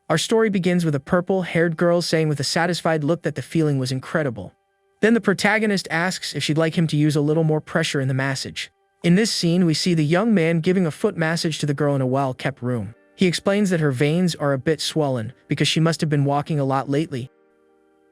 Our story begins with a purple-haired girl saying with a satisfied look that the feeling was incredible. Then the protagonist asks if she'd like him to use a little more pressure in the massage. In this scene, we see the young man giving a foot massage to the girl in a well-kept room. He explains that her veins are a bit swollen because she must have been walking a lot lately.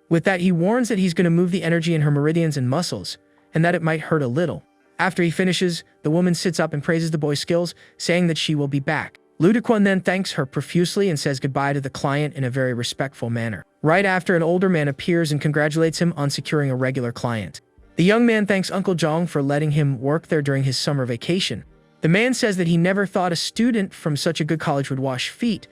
With that, he warns that he's going to move the energy in her meridians and muscles, and that it might hurt a little. After he finishes, the woman sits up and praises the boy's skills, saying that she will be back. Ludequan then thanks her profusely and says goodbye to the client in a very respectful manner. Right after, an older man appears and congratulates him on securing a regular client. The young man thanks Uncle Jong for letting him work there during his summer vacation. The man says that he never thought a student from such a good college would wash feet,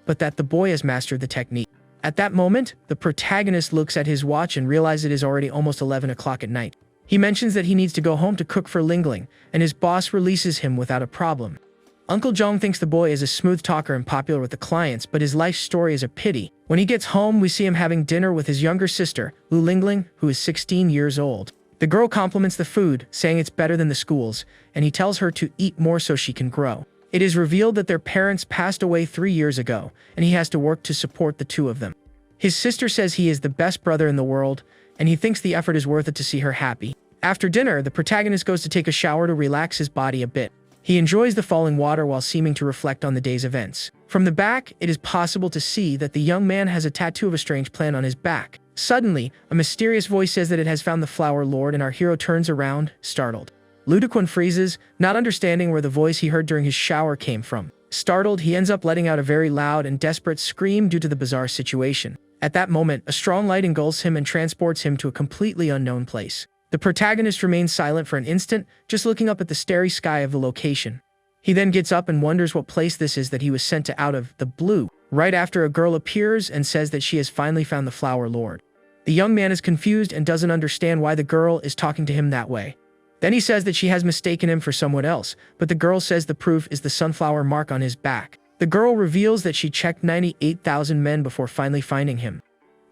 but that the boy has mastered the technique. At that moment, the protagonist looks at his watch and realizes it is already almost 11 o'clock at night. He mentions that he needs to go home to cook for Lingling, and his boss releases him without a problem. Uncle Jong thinks the boy is a smooth talker and popular with the clients, but his life story is a pity. When he gets home, we see him having dinner with his younger sister, Lu Lingling, who is 16 years old. The girl compliments the food, saying it's better than the schools, and he tells her to eat more so she can grow. It is revealed that their parents passed away 3 years ago, and he has to work to support the two of them. His sister says he is the best brother in the world, and he thinks the effort is worth it to see her happy. After dinner, the protagonist goes to take a shower to relax his body a bit. He enjoys the falling water while seeming to reflect on the day's events. From the back, it is possible to see that the young man has a tattoo of a strange plant on his back. Suddenly, a mysterious voice says that it has found the Flower Lord, and our hero turns around, startled. Ludequan freezes, not understanding where the voice he heard during his shower came from. Startled, he ends up letting out a very loud and desperate scream due to the bizarre situation. At that moment, a strong light engulfs him and transports him to a completely unknown place. The protagonist remains silent for an instant, just looking up at the starry sky of the location. He then gets up and wonders what place this is that he was sent to out of the blue. Right after, a girl appears and says that she has finally found the Flower Lord. The young man is confused and doesn't understand why the girl is talking to him that way. Then he says that she has mistaken him for someone else, but the girl says the proof is the sunflower mark on his back. The girl reveals that she checked 98,000 men before finally finding him.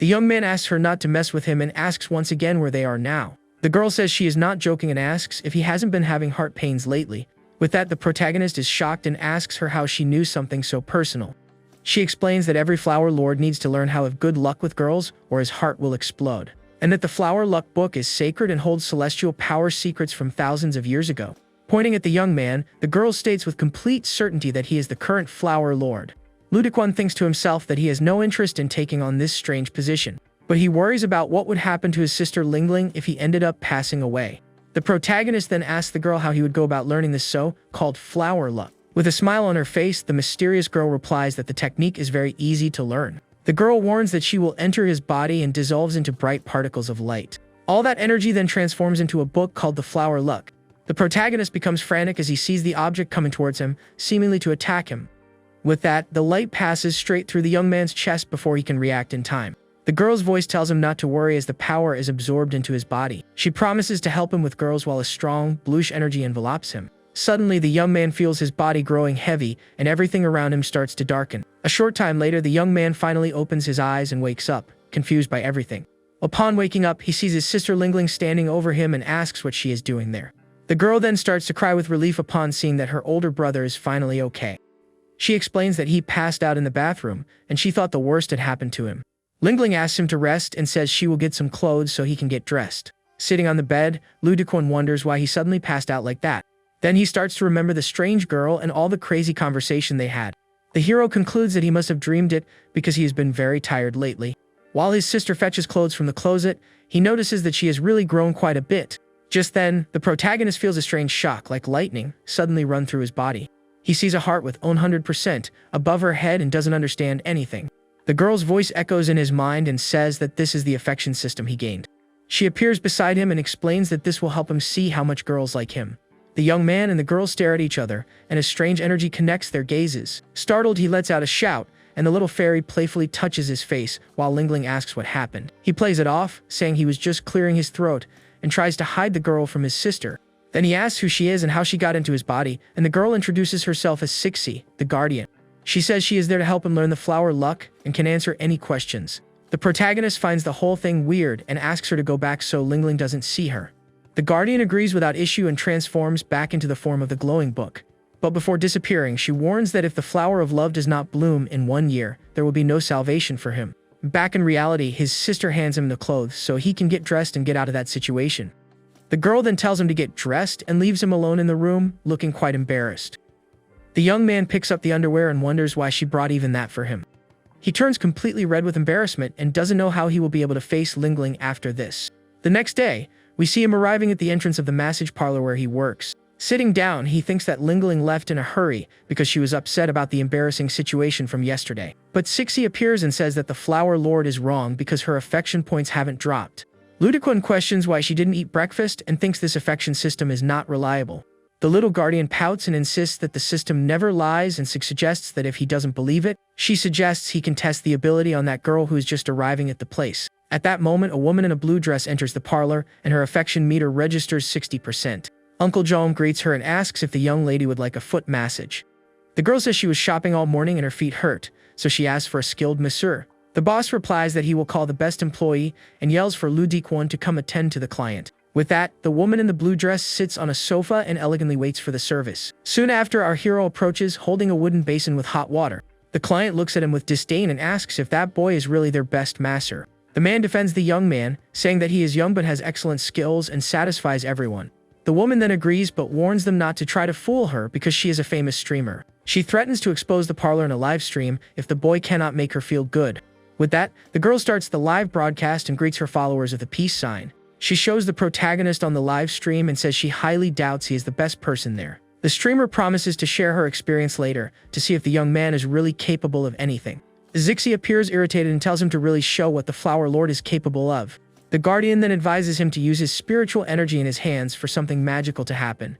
The young man asks her not to mess with him and asks once again where they are now. The girl says she is not joking and asks if he hasn't been having heart pains lately. With that, the protagonist is shocked and asks her how she knew something so personal. She explains that every Flower Lord needs to learn how to have good luck with girls or his heart will explode, and that the Flower Luck book is sacred and holds celestial power secrets from thousands of years ago. Pointing at the young man, the girl states with complete certainty that he is the current Flower Lord. Ludequan thinks to himself that he has no interest in taking on this strange position, but he worries about what would happen to his sister Lingling if he ended up passing away. The protagonist then asks the girl how he would go about learning this so-called flower luck. With a smile on her face, the mysterious girl replies that the technique is very easy to learn. The girl warns that she will enter his body and dissolves into bright particles of light. All that energy then transforms into a book called the Flower Luck. The protagonist becomes frantic as he sees the object coming towards him, seemingly to attack him. With that, the light passes straight through the young man's chest before he can react in time. The girl's voice tells him not to worry as the power is absorbed into his body. She promises to help him with girls while a strong, bluish energy envelops him. Suddenly, the young man feels his body growing heavy and everything around him starts to darken. A short time later, the young man finally opens his eyes and wakes up, confused by everything. Upon waking up, he sees his sister Lingling standing over him and asks what she is doing there. The girl then starts to cry with relief upon seeing that her older brother is finally okay. She explains that he passed out in the bathroom, and she thought the worst had happened to him. Lingling asks him to rest and says she will get some clothes so he can get dressed. Sitting on the bed, Ludequan wonders why he suddenly passed out like that. Then he starts to remember the strange girl and all the crazy conversation they had. The hero concludes that he must have dreamed it because he has been very tired lately. While his sister fetches clothes from the closet, he notices that she has really grown quite a bit. Just then, the protagonist feels a strange shock, like lightning, suddenly run through his body. He sees a heart with 100% above her head and doesn't understand anything. The girl's voice echoes in his mind and says that this is the affection system he gained. She appears beside him and explains that this will help him see how much girls like him. The young man and the girl stare at each other, and a strange energy connects their gazes. Startled, he lets out a shout, and the little fairy playfully touches his face while Lingling asks what happened. He plays it off, saying he was just clearing his throat, and tries to hide the girl from his sister. Then he asks who she is and how she got into his body, and the girl introduces herself as Sixie, the guardian. She says she is there to help him learn the flower luck and can answer any questions. The protagonist finds the whole thing weird and asks her to go back so Lingling doesn't see her. The guardian agrees without issue and transforms back into the form of the glowing book. But before disappearing, she warns that if the flower of love does not bloom in 1 year, there will be no salvation for him. Back in reality, his sister hands him the clothes so he can get dressed and get out of that situation. The girl then tells him to get dressed and leaves him alone in the room, looking quite embarrassed. The young man picks up the underwear and wonders why she brought even that for him. He turns completely red with embarrassment and doesn't know how he will be able to face Lingling after this. The next day, we see him arriving at the entrance of the massage parlor where he works. Sitting down, he thinks that Lingling left in a hurry because she was upset about the embarrassing situation from yesterday. But Sixie appears and says that the Flower Lord is wrong because her affection points haven't dropped. Ludiquan questions why she didn't eat breakfast and thinks this affection system is not reliable. The little guardian pouts and insists that the system never lies and suggests that if he doesn't believe it, she suggests he can test the ability on that girl who is just arriving at the place. At that moment, a woman in a blue dress enters the parlor and her affection meter registers 60%. Uncle Jong greets her and asks if the young lady would like a foot massage. The girl says she was shopping all morning and her feet hurt, so she asks for a skilled masseur. The boss replies that he will call the best employee and yells for Lu Dikwon to come attend to the client. With that, the woman in the blue dress sits on a sofa and elegantly waits for the service. Soon after, our hero approaches, holding a wooden basin with hot water. The client looks at him with disdain and asks if that boy is really their best masser. The man defends the young man, saying that he is young but has excellent skills and satisfies everyone. The woman then agrees but warns them not to try to fool her because she is a famous streamer. She threatens to expose the parlor in a live stream if the boy cannot make her feel good. With that, the girl starts the live broadcast and greets her followers with a peace sign. She shows the protagonist on the live stream and says she highly doubts he is the best person there. The streamer promises to share her experience later to see if the young man is really capable of anything. Zixi appears irritated and tells him to really show what the Flower Lord is capable of. The Guardian then advises him to use his spiritual energy in his hands for something magical to happen.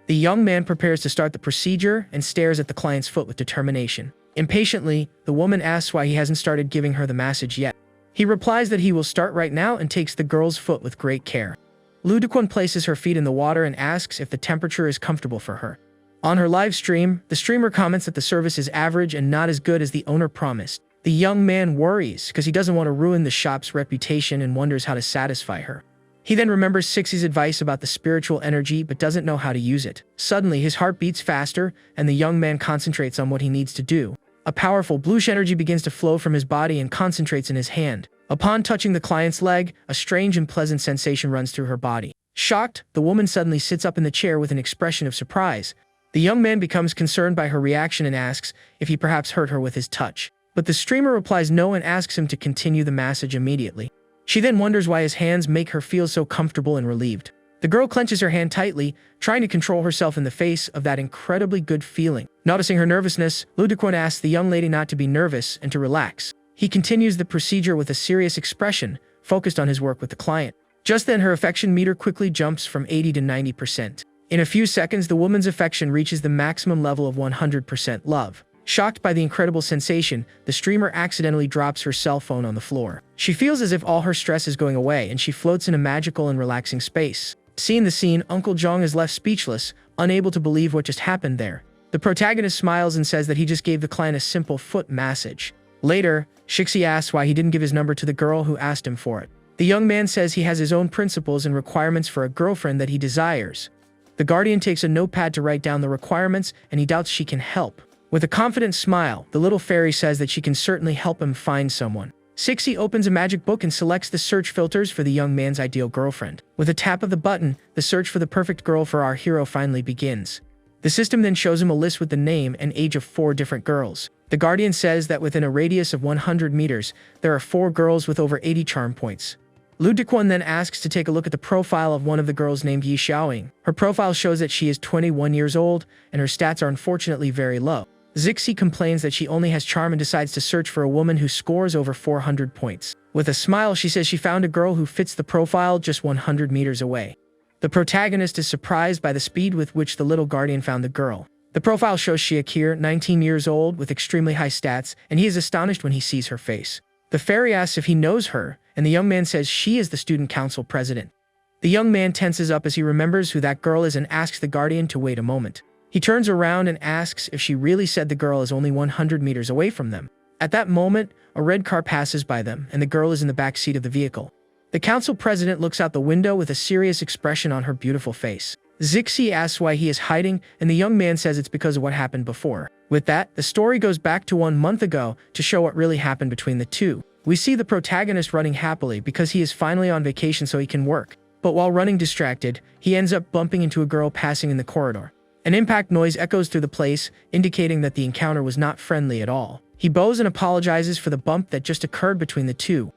The young man prepares to start the procedure and stares at the client's foot with determination. Impatiently, the woman asks why he hasn't started giving her the massage yet. He replies that he will start right now and takes the girl's foot with great care. Ludiquan places her feet in the water and asks if the temperature is comfortable for her. On her live stream, the streamer comments that the service is average and not as good as the owner promised. The young man worries because he doesn't want to ruin the shop's reputation and wonders how to satisfy her. He then remembers Sixie's advice about the spiritual energy but doesn't know how to use it. Suddenly, his heart beats faster and the young man concentrates on what he needs to do. A powerful bluish energy begins to flow from his body and concentrates in his hand. Upon touching the client's leg, a strange and pleasant sensation runs through her body. Shocked, the woman suddenly sits up in the chair with an expression of surprise. The young man becomes concerned by her reaction and asks if he perhaps hurt her with his touch. But the streamer replies no and asks him to continue the massage immediately. She then wonders why his hands make her feel so comfortable and relieved. The girl clenches her hand tightly, trying to control herself in the face of that incredibly good feeling. Noticing her nervousness, Ludiquan asks the young lady not to be nervous and to relax. He continues the procedure with a serious expression, focused on his work with the client. Just then, her affection meter quickly jumps from 80 to 90%. In a few seconds, the woman's affection reaches the maximum level of 100% love. Shocked by the incredible sensation, the streamer accidentally drops her cell phone on the floor. She feels as if all her stress is going away and she floats in a magical and relaxing space. Seeing the scene, Uncle Jong is left speechless, unable to believe what just happened there. The protagonist smiles and says that he just gave the client a simple foot massage. Later, Shixi asks why he didn't give his number to the girl who asked him for it. The young man says he has his own principles and requirements for a girlfriend that he desires. The Guardian takes a notepad to write down the requirements and he doubts she can help. With a confident smile, the little fairy says that she can certainly help him find someone. Sixie opens a magic book and selects the search filters for the young man's ideal girlfriend. With a tap of the button, the search for the perfect girl for our hero finally begins. The system then shows him a list with the name and age of 4 different girls. The Guardian says that within a radius of 100 meters, there are 4 girls with over 80 charm points. Ludiquan then asks to take a look at the profile of one of the girls named Yi Xiaoying. Her profile shows that she is 21 years old, and her stats are unfortunately very low. Zixi complains that she only has charm and decides to search for a woman who scores over 400 points. With a smile, she says she found a girl who fits the profile just 100 meters away. The protagonist is surprised by the speed with which the little Guardian found the girl. The profile shows Shiakir, 19 years old, with extremely high stats, and he is astonished when he sees her face. The fairy asks if he knows her, and the young man says she is the student council president. The young man tenses up as he remembers who that girl is and asks the Guardian to wait a moment. He turns around and asks if she really said the girl is only 100 meters away from them. At that moment, a red car passes by them, and the girl is in the back seat of the vehicle. The council president looks out the window with a serious expression on her beautiful face. Zixi asks why he is hiding, and the young man says it's because of what happened before. With that, the story goes back to 1 month ago to show what really happened between the two. We see the protagonist running happily because he is finally on vacation so he can work. But while running distracted, he ends up bumping into a girl passing in the corridor. An impact noise echoes through the place, indicating that the encounter was not friendly at all. He bows and apologizes for the bump that just occurred between the two.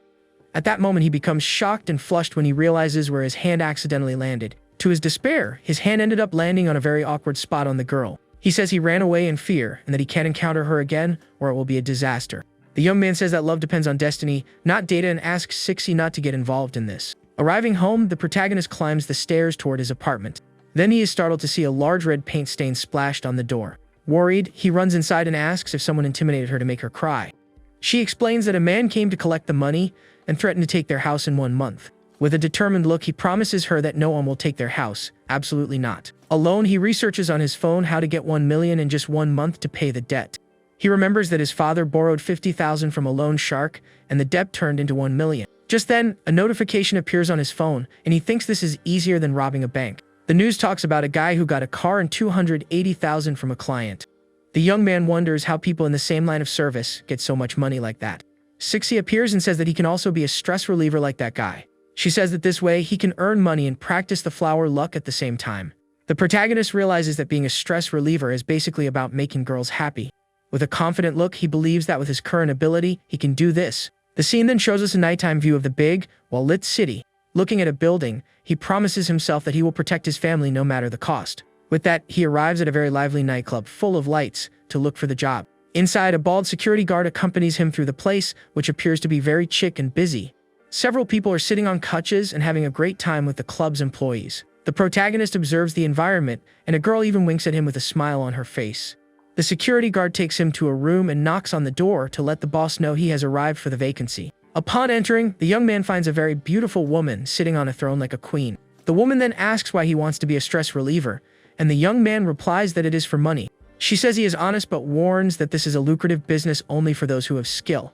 At that moment, he becomes shocked and flushed when he realizes where his hand accidentally landed. To his despair, his hand ended up landing on a very awkward spot on the girl. He says he ran away in fear and that he can't encounter her again or it will be a disaster. The young man says that love depends on destiny, not data, and asks Zixi not to get involved in this. Arriving home, the protagonist climbs the stairs toward his apartment. Then he is startled to see a large red paint stain splashed on the door. Worried, he runs inside and asks if someone intimidated her to make her cry. She explains that a man came to collect the money and threatened to take their house in 1 month. With a determined look, he promises her that no one will take their house. Absolutely not. Alone, he researches on his phone how to get 1 million in just 1 month to pay the debt. He remembers that his father borrowed 50,000 from a loan shark, and the debt turned into 1 million. Just then, a notification appears on his phone, and he thinks this is easier than robbing a bank. The news talks about a guy who got a car and 280,000 from a client. The young man wonders how people in the same line of service get so much money like that. Zixi appears and says that he can also be a stress reliever like that guy. She says that this way he can earn money and practice the flower luck at the same time. The protagonist realizes that being a stress reliever is basically about making girls happy. With a confident look, he believes that with his current ability, he can do this. The scene then shows us a nighttime view of the big, well-lit city. Looking at a building, he promises himself that he will protect his family no matter the cost. With that, he arrives at a very lively nightclub full of lights to look for the job. Inside, a bald security guard accompanies him through the place, which appears to be very chic and busy. Several people are sitting on couches and having a great time with the club's employees. The protagonist observes the environment, and a girl even winks at him with a smile on her face. The security guard takes him to a room and knocks on the door to let the boss know he has arrived for the vacancy. Upon entering, the young man finds a very beautiful woman sitting on a throne like a queen. The woman then asks why he wants to be a stress reliever, and the young man replies that it is for money. She says he is honest but warns that this is a lucrative business only for those who have skill.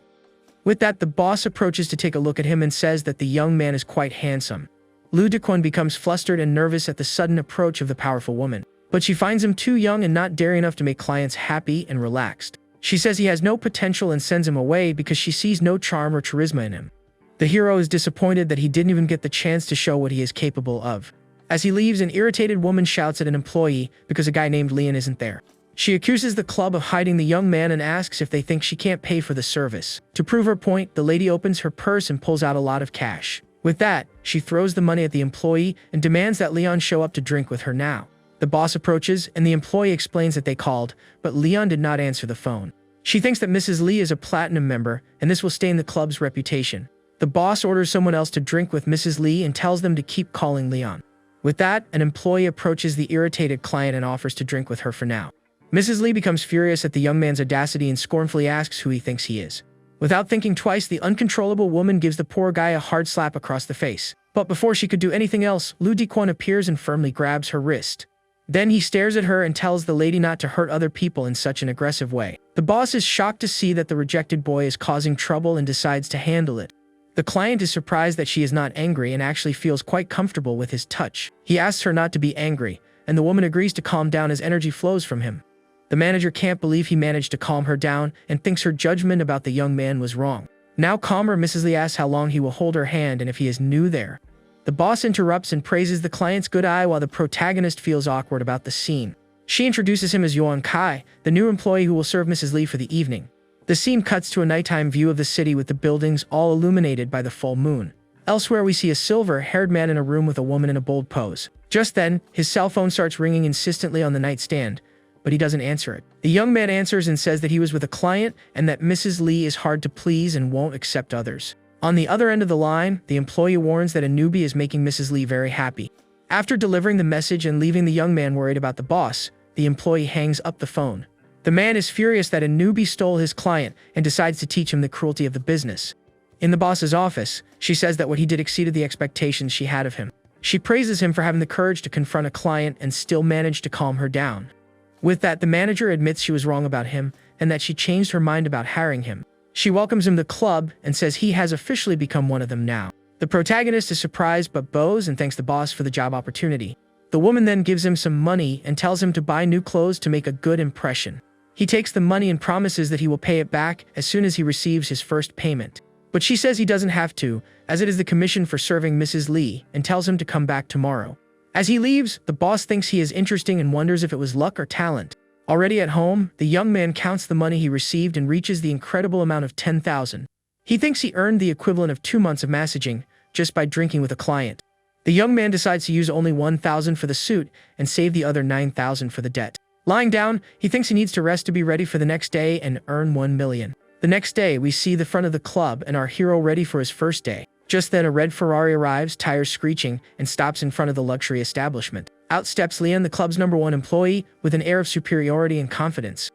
With that, the boss approaches to take a look at him and says that the young man is quite handsome. Lu Dequan becomes flustered and nervous at the sudden approach of the powerful woman, but she finds him too young and not daring enough to make clients happy and relaxed. She says he has no potential and sends him away because she sees no charm or charisma in him. The hero is disappointed that he didn't even get the chance to show what he is capable of. As he leaves, an irritated woman shouts at an employee because a guy named Leon isn't there. She accuses the club of hiding the young man and asks if they think she can't pay for the service. To prove her point, the lady opens her purse and pulls out a lot of cash. With that, she throws the money at the employee and demands that Leon show up to drink with her now. The boss approaches, and the employee explains that they called, but Leon did not answer the phone. She thinks that Mrs. Lee is a platinum member, and this will stain the club's reputation. The boss orders someone else to drink with Mrs. Lee and tells them to keep calling Leon. With that, an employee approaches the irritated client and offers to drink with her for now. Mrs. Lee becomes furious at the young man's audacity and scornfully asks who he thinks he is. Without thinking twice, the uncontrollable woman gives the poor guy a hard slap across the face. But before she could do anything else, Lu Dequan appears and firmly grabs her wrist. Then he stares at her and tells the lady not to hurt other people in such an aggressive way. The boss is shocked to see that the rejected boy is causing trouble and decides to handle it. The client is surprised that she is not angry and actually feels quite comfortable with his touch. He asks her not to be angry, and the woman agrees to calm down as energy flows from him. The manager can't believe he managed to calm her down and thinks her judgment about the young man was wrong. Now calmer, Mrs. Lee asks how long he will hold her hand and if he is new there. The boss interrupts and praises the client's good eye while the protagonist feels awkward about the scene. She introduces him as Yuan Kai, the new employee who will serve Mrs. Lee for the evening. The scene cuts to a nighttime view of the city with the buildings all illuminated by the full moon. Elsewhere, we see a silver-haired man in a room with a woman in a bold pose. Just then, his cell phone starts ringing insistently on the nightstand, but he doesn't answer it. The young man answers and says that he was with a client and that Mrs. Lee is hard to please and won't accept others. On the other end of the line, the employee warns that a newbie is making Mrs. Lee very happy. After delivering the message and leaving the young man worried about the boss, the employee hangs up the phone. The man is furious that a newbie stole his client and decides to teach him the cruelty of the business. In the boss's office, she says that what he did exceeded the expectations she had of him. She praises him for having the courage to confront a client and still manage to calm her down. With that, the manager admits she was wrong about him and that she changed her mind about hiring him. She welcomes him to the club and says he has officially become one of them now. The protagonist is surprised but bows and thanks the boss for the job opportunity. The woman then gives him some money and tells him to buy new clothes to make a good impression. He takes the money and promises that he will pay it back as soon as he receives his first payment. But she says he doesn't have to, as it is the commission for serving Mrs. Lee, and tells him to come back tomorrow. As he leaves, the boss thinks he is interesting and wonders if it was luck or talent. Already at home, the young man counts the money he received and reaches the incredible amount of 10,000. He thinks he earned the equivalent of 2 months of massaging just by drinking with a client. The young man decides to use only 1,000 for the suit and save the other 9,000 for the debt. Lying down, he thinks he needs to rest to be ready for the next day and earn 1 million. The next day, we see the front of the club and our hero ready for his first day. Just then, a red Ferrari arrives, tires screeching, and stops in front of the luxury establishment. Out steps Leon, the club's #1 employee, with an air of superiority and confidence.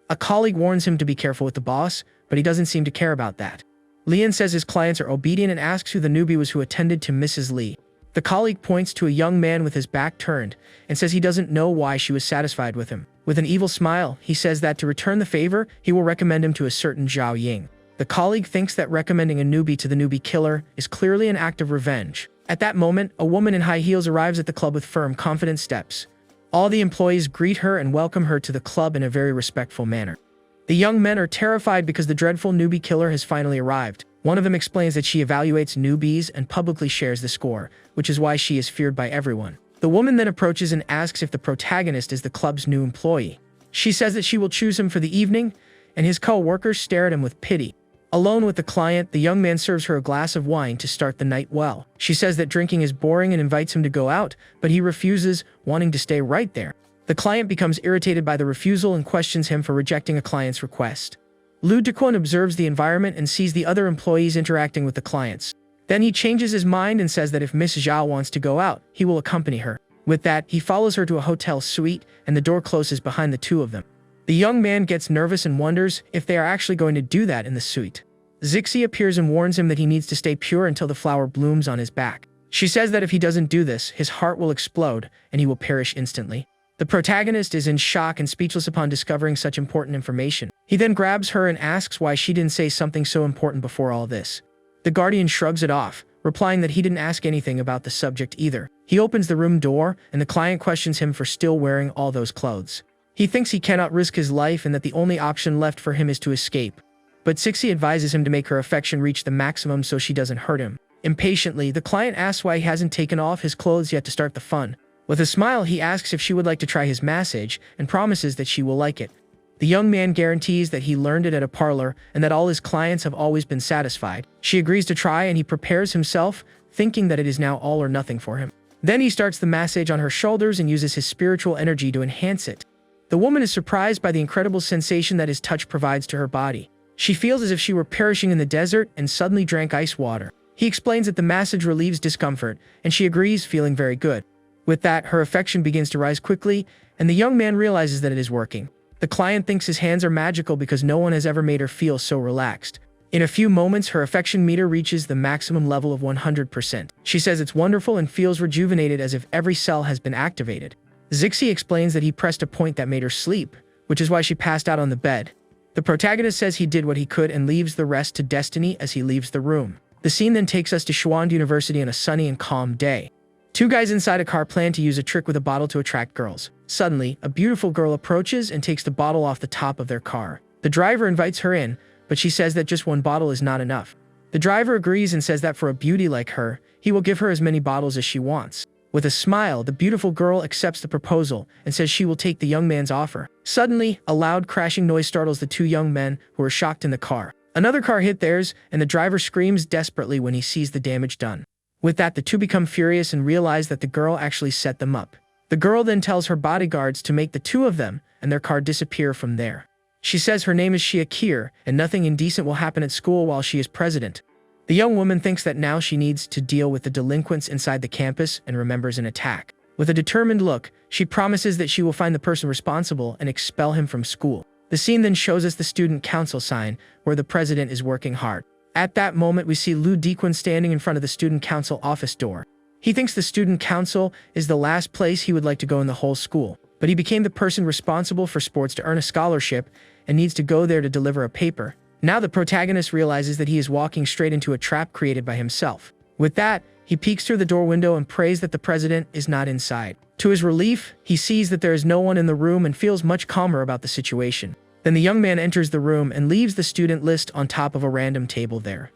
A colleague warns him to be careful with the boss, but he doesn't seem to care about that. Leon says his clients are obedient and asks who the newbie was who attended to Mrs. Lee. The colleague points to a young man with his back turned and says he doesn't know why she was satisfied with him. With an evil smile, he says that to return the favor, he will recommend him to a certain Zhao Ying. The colleague thinks that recommending a newbie to the newbie killer is clearly an act of revenge. At that moment, a woman in high heels arrives at the club with firm, confident steps. All the employees greet her and welcome her to the club in a very respectful manner. The young men are terrified because the dreadful newbie killer has finally arrived. One of them explains that she evaluates newbies and publicly shares the score, which is why she is feared by everyone. The woman then approaches and asks if the protagonist is the club's new employee. She says that she will choose him for the evening, and his co-workers stare at him with pity. Alone with the client, the young man serves her a glass of wine to start the night well. She says that drinking is boring and invites him to go out, but he refuses, wanting to stay right there. The client becomes irritated by the refusal and questions him for rejecting a client's request. Lu Dequan observes the environment and sees the other employees interacting with the clients. Then he changes his mind and says that if Miss Zhao wants to go out, he will accompany her. With that, he follows her to a hotel suite, and the door closes behind the two of them. The young man gets nervous and wonders if they are actually going to do that in the suite. Zixi appears and warns him that he needs to stay pure until the flower blooms on his back. She says that if he doesn't do this, his heart will explode, and he will perish instantly. The protagonist is in shock and speechless upon discovering such important information. He then grabs her and asks why she didn't say something so important before all this. The guardian shrugs it off, replying that he didn't ask anything about the subject either. He opens the room door, and the client questions him for still wearing all those clothes. He thinks he cannot risk his life and that the only option left for him is to escape. But Zixi advises him to make her affection reach the maximum so she doesn't hurt him. Impatiently, the client asks why he hasn't taken off his clothes yet to start the fun. With a smile, he asks if she would like to try his massage and promises that she will like it. The young man guarantees that he learned it at a parlor and that all his clients have always been satisfied. She agrees to try and he prepares himself, thinking that it is now all or nothing for him. Then he starts the massage on her shoulders and uses his spiritual energy to enhance it. The woman is surprised by the incredible sensation that his touch provides to her body. She feels as if she were perishing in the desert and suddenly drank ice water. He explains that the massage relieves discomfort, and she agrees, feeling very good. With that, her affection begins to rise quickly, and the young man realizes that it is working. The client thinks his hands are magical because no one has ever made her feel so relaxed. In a few moments, her affection meter reaches the maximum level of 100%. She says it's wonderful and feels rejuvenated as if every cell has been activated. Zixi explains that he pressed a point that made her sleep, which is why she passed out on the bed. The protagonist says he did what he could and leaves the rest to destiny as he leaves the room. The scene then takes us to Schwand University on a sunny and calm day. Two guys inside a car plan to use a trick with a bottle to attract girls. Suddenly, a beautiful girl approaches and takes the bottle off the top of their car. The driver invites her in, but she says that just one bottle is not enough. The driver agrees and says that for a beauty like her, he will give her as many bottles as she wants. With a smile, the beautiful girl accepts the proposal and says she will take the young man's offer. Suddenly, a loud crashing noise startles the two young men who are shocked in the car. Another car hit theirs, and the driver screams desperately when he sees the damage done. With that, the two become furious and realize that the girl actually set them up. The girl then tells her bodyguards to make the two of them and their car disappear from there. She says her name is Shia Kier, and nothing indecent will happen at school while she is president. The young woman thinks that now she needs to deal with the delinquents inside the campus and remembers an attack. With a determined look, she promises that she will find the person responsible and expel him from school. The scene then shows us the student council sign, where the president is working hard. At that moment, we see Lu Dequan standing in front of the student council office door. He thinks the student council is the last place he would like to go in the whole school, but he became the person responsible for sports to earn a scholarship and needs to go there to deliver a paper. Now the protagonist realizes that he is walking straight into a trap created by himself. With that, He peeks through the door window and prays that the president is not inside. To his relief, he sees that there is no one in the room and feels much calmer about the situation. Then the young man enters the room and leaves the student list on top of a random table there.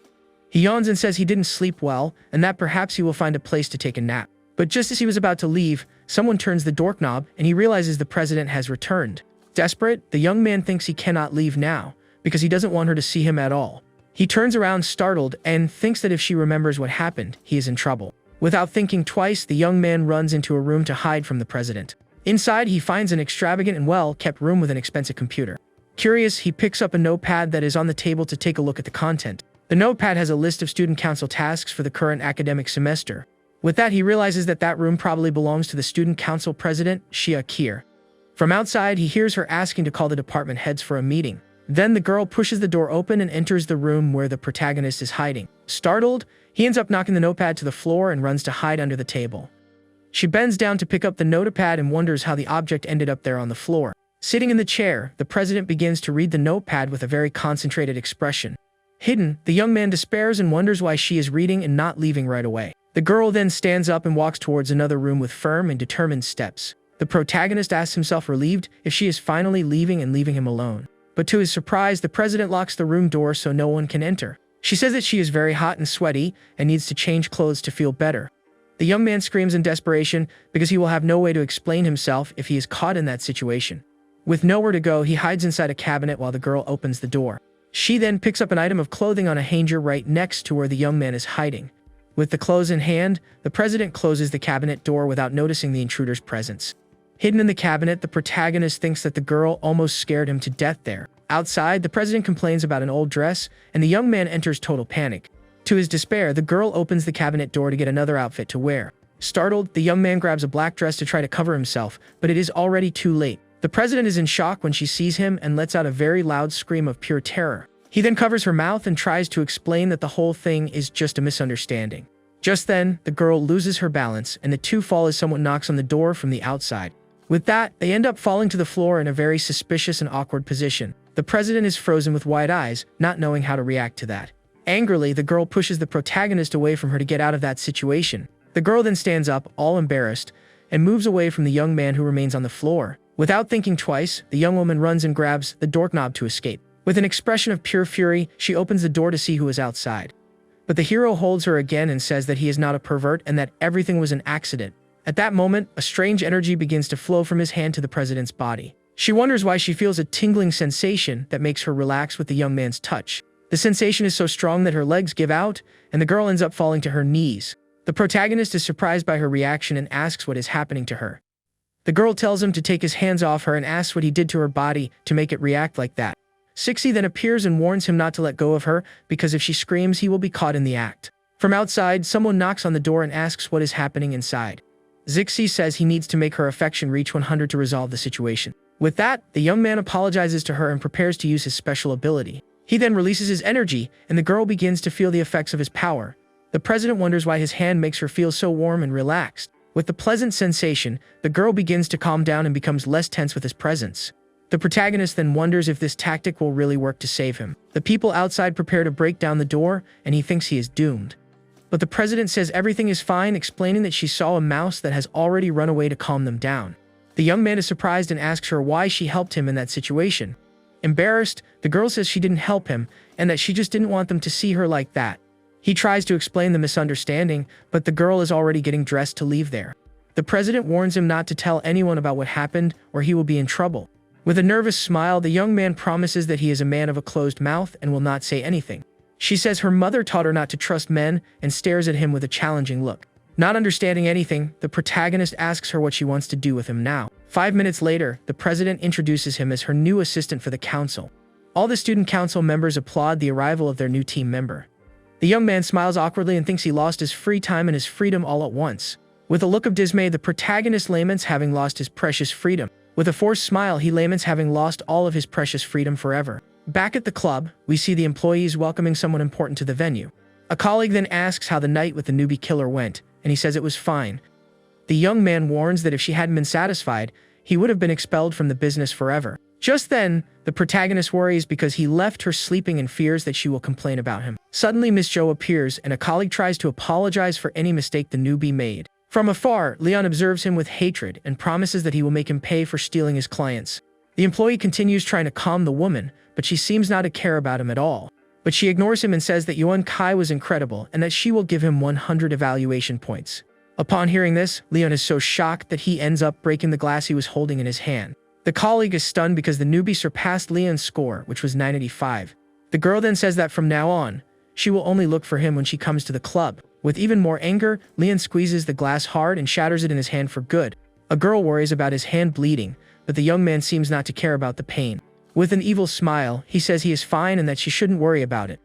He yawns and says he didn't sleep well and that perhaps he will find a place to take a nap. But just as he was about to leave, someone turns the doorknob and he realizes the president has returned. Desperate, the young man thinks he cannot leave now because he doesn't want her to see him at all. He turns around startled and thinks that if she remembers what happened, he is in trouble. Without thinking twice, the young man runs into a room to hide from the president. Inside, he finds an extravagant and well-kept room with an expensive computer. Curious, he picks up a notepad that is on the table to take a look at the content. The notepad has a list of student council tasks for the current academic semester. With that, he realizes that that room probably belongs to the student council president, Shia Kier. From outside, he hears her asking to call the department heads for a meeting. Then the girl pushes the door open and enters the room where the protagonist is hiding. Startled, he ends up knocking the notepad to the floor and runs to hide under the table. She bends down to pick up the notepad and wonders how the object ended up there on the floor. Sitting in the chair, the president begins to read the notepad with a very concentrated expression. Hidden, the young man despairs and wonders why she is reading and not leaving right away. The girl then stands up and walks towards another room with firm and determined steps. The protagonist asks himself relieved if she is finally leaving and leaving him alone. But to his surprise, the president locks the room door so no one can enter. She says that she is very hot and sweaty and needs to change clothes to feel better. The young man screams in desperation because he will have no way to explain himself if he is caught in that situation. With nowhere to go, he hides inside a cabinet while the girl opens the door. She then picks up an item of clothing on a hanger right next to where the young man is hiding. With the clothes in hand, the president closes the cabinet door without noticing the intruder's presence. Hidden in the cabinet, the protagonist thinks that the girl almost scared him to death there. Outside, the president complains about an old dress, and the young man enters total panic. To his despair, the girl opens the cabinet door to get another outfit to wear. Startled, the young man grabs a black dress to try to cover himself, but it is already too late. The president is in shock when she sees him and lets out a very loud scream of pure terror. He then covers her mouth and tries to explain that the whole thing is just a misunderstanding. Just then, the girl loses her balance, and the two fall as someone knocks on the door from the outside. With that, they end up falling to the floor in a very suspicious and awkward position. The president is frozen with wide eyes, not knowing how to react to that. Angrily, the girl pushes the protagonist away from her to get out of that situation. The girl then stands up, all embarrassed, and moves away from the young man who remains on the floor. Without thinking twice, the young woman runs and grabs the doorknob to escape. With an expression of pure fury, she opens the door to see who is outside. But the hero holds her again and says that he is not a pervert and that everything was an accident. At that moment, a strange energy begins to flow from his hand to the president's body. She wonders why she feels a tingling sensation that makes her relax with the young man's touch. The sensation is so strong that her legs give out, and the girl ends up falling to her knees. The protagonist is surprised by her reaction and asks what is happening to her. The girl tells him to take his hands off her and asks what he did to her body to make it react like that. Sixie then appears and warns him not to let go of her because if she screams, he will be caught in the act. From outside, someone knocks on the door and asks what is happening inside. Zixi says he needs to make her affection reach 100 to resolve the situation. With that, the young man apologizes to her and prepares to use his special ability. He then releases his energy, and the girl begins to feel the effects of his power. The president wonders why his hand makes her feel so warm and relaxed. With the pleasant sensation, the girl begins to calm down and becomes less tense with his presence. The protagonist then wonders if this tactic will really work to save him. The people outside prepare to break down the door, and he thinks he is doomed. But the president says everything is fine, explaining that she saw a mouse that has already run away to calm them down. The young man is surprised and asks her why she helped him in that situation. Embarrassed, the girl says she didn't help him, and that she just didn't want them to see her like that. He tries to explain the misunderstanding, but the girl is already getting dressed to leave there. The president warns him not to tell anyone about what happened, or he will be in trouble. With a nervous smile, the young man promises that he is a man of a closed mouth and will not say anything. She says her mother taught her not to trust men and stares at him with a challenging look. Not understanding anything, the protagonist asks her what she wants to do with him now. 5 minutes later, the president introduces him as her new assistant for the council. All the student council members applaud the arrival of their new team member. The young man smiles awkwardly and thinks he lost his free time and his freedom all at once. With a look of dismay, the protagonist laments having lost his precious freedom. With a forced smile, he laments having lost all of his precious freedom forever. Back at the club, we see the employees welcoming someone important to the venue. A colleague then asks how the night with the newbie killer went, and he says it was fine. The young man warns that if she hadn't been satisfied, he would have been expelled from the business forever. Just then, the protagonist worries because he left her sleeping and fears that she will complain about him. Suddenly, Miss Jo appears and a colleague tries to apologize for any mistake the newbie made. From afar, Leon observes him with hatred and promises that he will make him pay for stealing his clients. The employee continues trying to calm the woman, but she seems not to care about him at all. But she ignores him and says that Yuan Kai was incredible and that she will give him 100 evaluation points. Upon hearing this, Leon is so shocked that he ends up breaking the glass he was holding in his hand. The colleague is stunned because the newbie surpassed Leon's score, which was 985. The girl then says that from now on, she will only look for him when she comes to the club. With even more anger, Leon squeezes the glass hard and shatters it in his hand for good. A girl worries about his hand bleeding, but the young man seems not to care about the pain. With an evil smile, he says he is fine and that she shouldn't worry about it.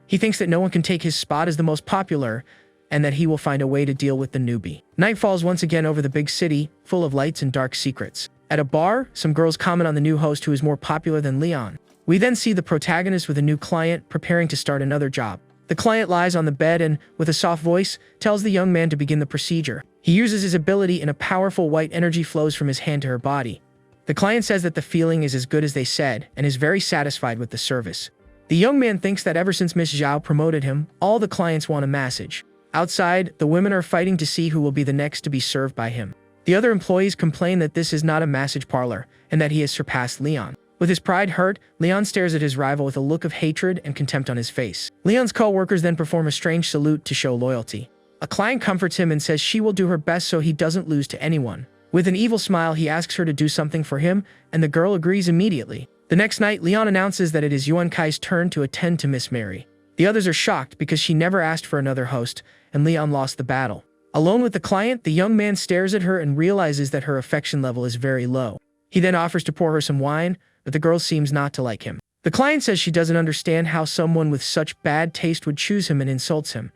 He thinks that no one can take his spot as the most popular, and that he will find a way to deal with the newbie. Night falls once again over the big city, full of lights and dark secrets. At a bar, some girls comment on the new host who is more popular than Leon. We then see the protagonist with a new client preparing to start another job. The client lies on the bed and, with a soft voice, tells the young man to begin the procedure. He uses his ability and a powerful white energy flows from his hand to her body. The client says that the feeling is as good as they said and is very satisfied with the service. The young man thinks that ever since Miss Zhao promoted him, all the clients want a massage. Outside, the women are fighting to see who will be the next to be served by him. The other employees complain that this is not a massage parlor and that he has surpassed Leon. With his pride hurt, Leon stares at his rival with a look of hatred and contempt on his face. Leon's co-workers then perform a strange salute to show loyalty. A client comforts him and says she will do her best so he doesn't lose to anyone. With an evil smile, he asks her to do something for him, and the girl agrees immediately. The next night, Leon announces that it is Yuan Kai's turn to attend to Miss Mary. The others are shocked because she never asked for another host, and Leon lost the battle. Alone with the client, the young man stares at her and realizes that her affection level is very low. He then offers to pour her some wine, but the girl seems not to like him. The client says she doesn't understand how someone with such bad taste would choose him and insults him.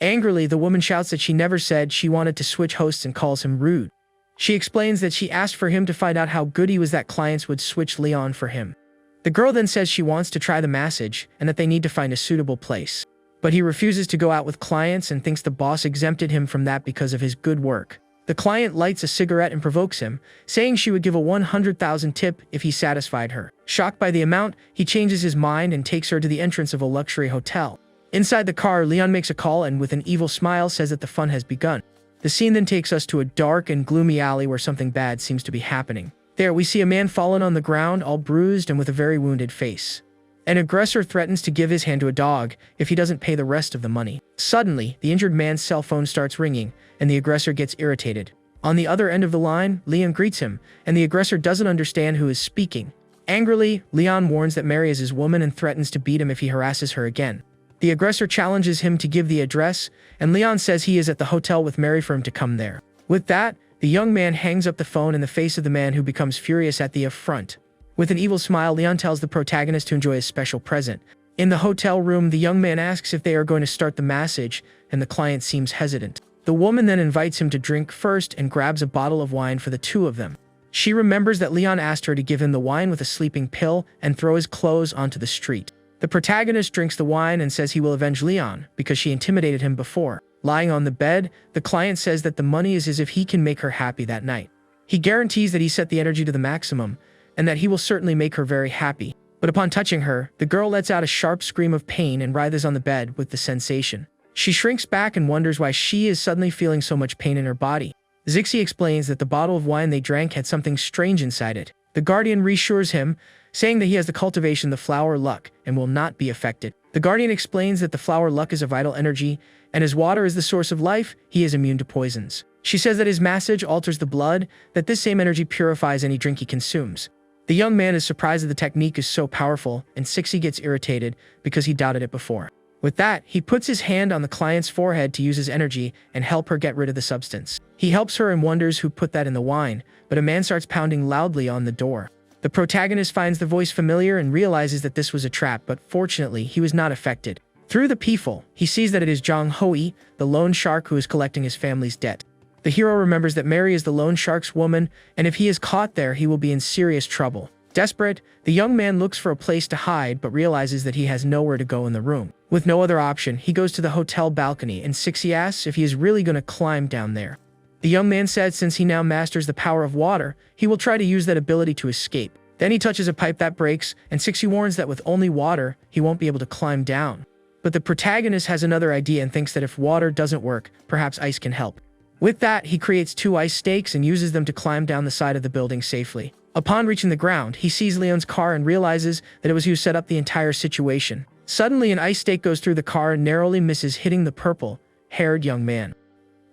Angrily, the woman shouts that she never said she wanted to switch hosts and calls him rude. She explains that she asked for him to find out how good he was that clients would switch Leon for him. The girl then says she wants to try the massage and that they need to find a suitable place. But he refuses to go out with clients and thinks the boss exempted him from that because of his good work. The client lights a cigarette and provokes him, saying she would give a 100,000 tip if he satisfied her. Shocked by the amount, he changes his mind and takes her to the entrance of a luxury hotel. Inside the car, Leon makes a call and with an evil smile says that the fun has begun. The scene then takes us to a dark and gloomy alley where something bad seems to be happening. There, we see a man fallen on the ground, all bruised and with a very wounded face. An aggressor threatens to give his hand to a dog if he doesn't pay the rest of the money. Suddenly, the injured man's cell phone starts ringing, and the aggressor gets irritated. On the other end of the line, Leon greets him, and the aggressor doesn't understand who is speaking. Angrily, Leon warns that Mary is his woman and threatens to beat him if he harasses her again. The aggressor challenges him to give the address, and Leon says he is at the hotel with Mary for him to come there. With that, the young man hangs up the phone in the face of the man who becomes furious at the affront. With an evil smile, Leon tells the protagonist to enjoy a special present. In the hotel room, the young man asks if they are going to start the massage, and the client seems hesitant. The woman then invites him to drink first and grabs a bottle of wine for the two of them. She remembers that Leon asked her to give him the wine with a sleeping pill and throw his clothes onto the street. The protagonist drinks the wine and says he will avenge Leon because she intimidated him before. Lying on the bed, the client says that the money is as if he can make her happy that night. He guarantees that he set the energy to the maximum, and that he will certainly make her very happy. But upon touching her, the girl lets out a sharp scream of pain and writhes on the bed with the sensation. She shrinks back and wonders why she is suddenly feeling so much pain in her body. Zixi explains that the bottle of wine they drank had something strange inside it. The guardian reassures him, saying that he has the cultivation the flower luck and will not be affected. The guardian explains that the flower luck is a vital energy, and as water is the source of life, he is immune to poisons. She says that his massage alters the blood, that this same energy purifies any drink he consumes. The young man is surprised that the technique is so powerful, and Sixie gets irritated because he doubted it before. With that, he puts his hand on the client's forehead to use his energy and help her get rid of the substance. He helps her and wonders who put that in the wine, but a man starts pounding loudly on the door. The protagonist finds the voice familiar and realizes that this was a trap, but fortunately, he was not affected. Through the peephole, he sees that it is Zhang Hoi, the loan shark who is collecting his family's debt. The hero remembers that Mary is the loan shark's woman, and if he is caught there, he will be in serious trouble. Desperate, the young man looks for a place to hide but realizes that he has nowhere to go in the room. With no other option, he goes to the hotel balcony and Sixie asks if he is really going to climb down there. The young man said since he now masters the power of water, he will try to use that ability to escape. Then he touches a pipe that breaks, and Sixty warns that with only water, he won't be able to climb down. But the protagonist has another idea and thinks that if water doesn't work, perhaps ice can help. With that, he creates 2 ice stakes and uses them to climb down the side of the building safely. Upon reaching the ground, he sees Leon's car and realizes that it was who set up the entire situation. Suddenly, an ice stake goes through the car and narrowly misses hitting the purple-haired young man.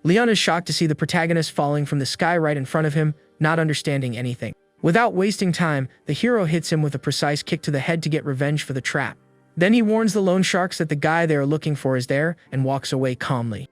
Leon is shocked to see the protagonist falling from the sky right in front of him, not understanding anything. Without wasting time, the hero hits him with a precise kick to the head to get revenge for the trap. Then he warns the loan sharks that the guy they are looking for is there and walks away calmly.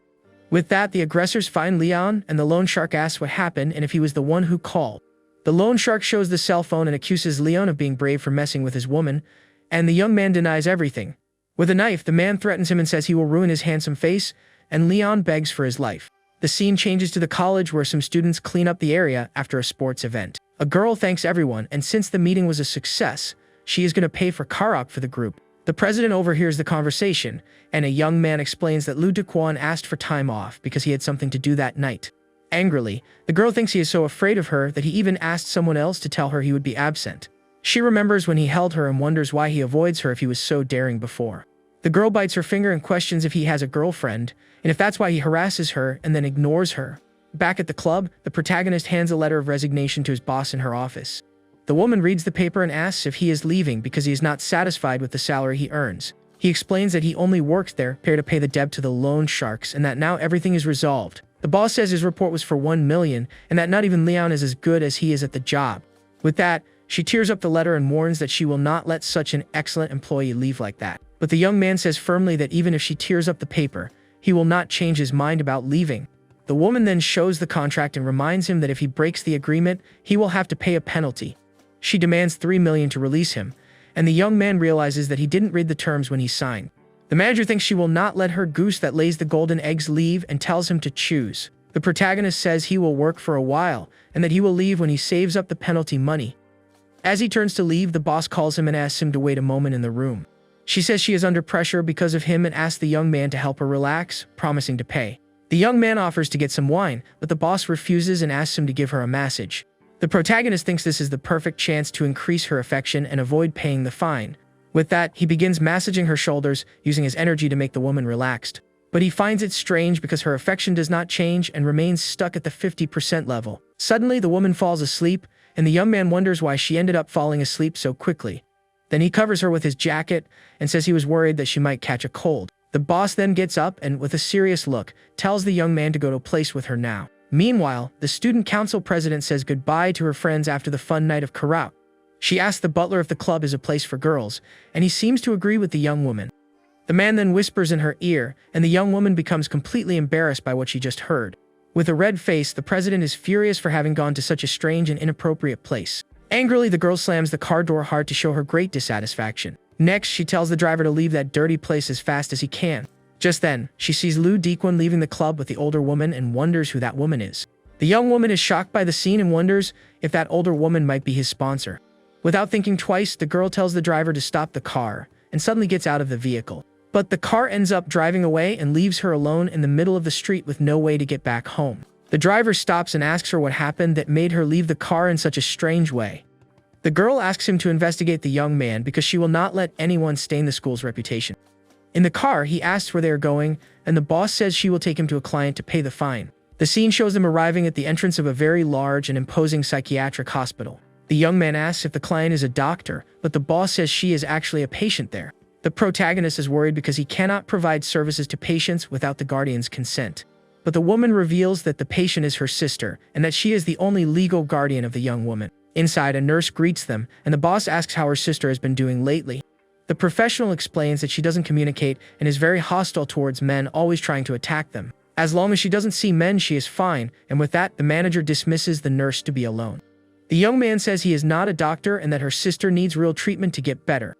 With that, the aggressors find Leon, and the loan shark asks what happened and if he was the one who called. The loan shark shows the cell phone and accuses Leon of being brave for messing with his woman, and the young man denies everything. With a knife, the man threatens him and says he will ruin his handsome face, and Leon begs for his life. The scene changes to the college where some students clean up the area after a sports event. A girl thanks everyone, and since the meeting was a success, she is going to pay for karaoke for the group. The president overhears the conversation, and a young man explains that Lu Dequan asked for time off because he had something to do that night. Angrily, the girl thinks he is so afraid of her that he even asked someone else to tell her he would be absent. She remembers when he held her and wonders why he avoids her if he was so daring before. The girl bites her finger and questions if he has a girlfriend, and if that's why he harasses her and then ignores her. Back at the club, the protagonist hands a letter of resignation to his boss in her office. The woman reads the paper and asks if he is leaving because he is not satisfied with the salary he earns. He explains that he only works there to pay the debt to the loan sharks and that now everything is resolved. The boss says his report was for 1 million and that not even Leon is as good as he is at the job. With that, she tears up the letter and warns that she will not let such an excellent employee leave like that. But the young man says firmly that even if she tears up the paper, he will not change his mind about leaving. The woman then shows the contract and reminds him that if he breaks the agreement, he will have to pay a penalty. She demands 3 million to release him, and the young man realizes that he didn't read the terms when he signed. The manager thinks she will not let her goose that lays the golden eggs leave and tells him to choose. The protagonist says he will work for a while, and that he will leave when he saves up the penalty money. As he turns to leave, the boss calls him and asks him to wait a moment in the room. She says she is under pressure because of him and asks the young man to help her relax, promising to pay. The young man offers to get some wine, but the boss refuses and asks him to give her a massage. The protagonist thinks this is the perfect chance to increase her affection and avoid paying the fine. With that, he begins massaging her shoulders, using his energy to make the woman relaxed. But he finds it strange because her affection does not change and remains stuck at the 50% level. Suddenly, the woman falls asleep, and the young man wonders why she ended up falling asleep so quickly. Then he covers her with his jacket and says he was worried that she might catch a cold. The boss then gets up and, with a serious look, tells the young man to go to a place with her now. Meanwhile, the student council president says goodbye to her friends after the fun night of karaoke. She asks the butler if the club is a place for girls, and he seems to agree with the young woman. The man then whispers in her ear, and the young woman becomes completely embarrassed by what she just heard. With a red face, the president is furious for having gone to such a strange and inappropriate place. Angrily, the girl slams the car door hard to show her great dissatisfaction. Next, she tells the driver to leave that dirty place as fast as he can. Just then, she sees Lu Dequan leaving the club with the older woman and wonders who that woman is. The young woman is shocked by the scene and wonders if that older woman might be his sponsor. Without thinking twice, the girl tells the driver to stop the car and suddenly gets out of the vehicle. But the car ends up driving away and leaves her alone in the middle of the street with no way to get back home. The driver stops and asks her what happened that made her leave the car in such a strange way. The girl asks him to investigate the young man because she will not let anyone stain the school's reputation. In the car, he asks where they are going, and the boss says she will take him to a client to pay the fine. The scene shows them arriving at the entrance of a very large and imposing psychiatric hospital. The young man asks if the client is a doctor, but the boss says she is actually a patient there. The protagonist is worried because he cannot provide services to patients without the guardian's consent. But the woman reveals that the patient is her sister, and that she is the only legal guardian of the young woman. Inside, a nurse greets them, and the boss asks how her sister has been doing lately. The professional explains that she doesn't communicate and is very hostile towards men, always trying to attack them. As long as she doesn't see men, she is fine, and with that, the manager dismisses the nurse to be alone. The young man says he is not a doctor and that her sister needs real treatment to get better.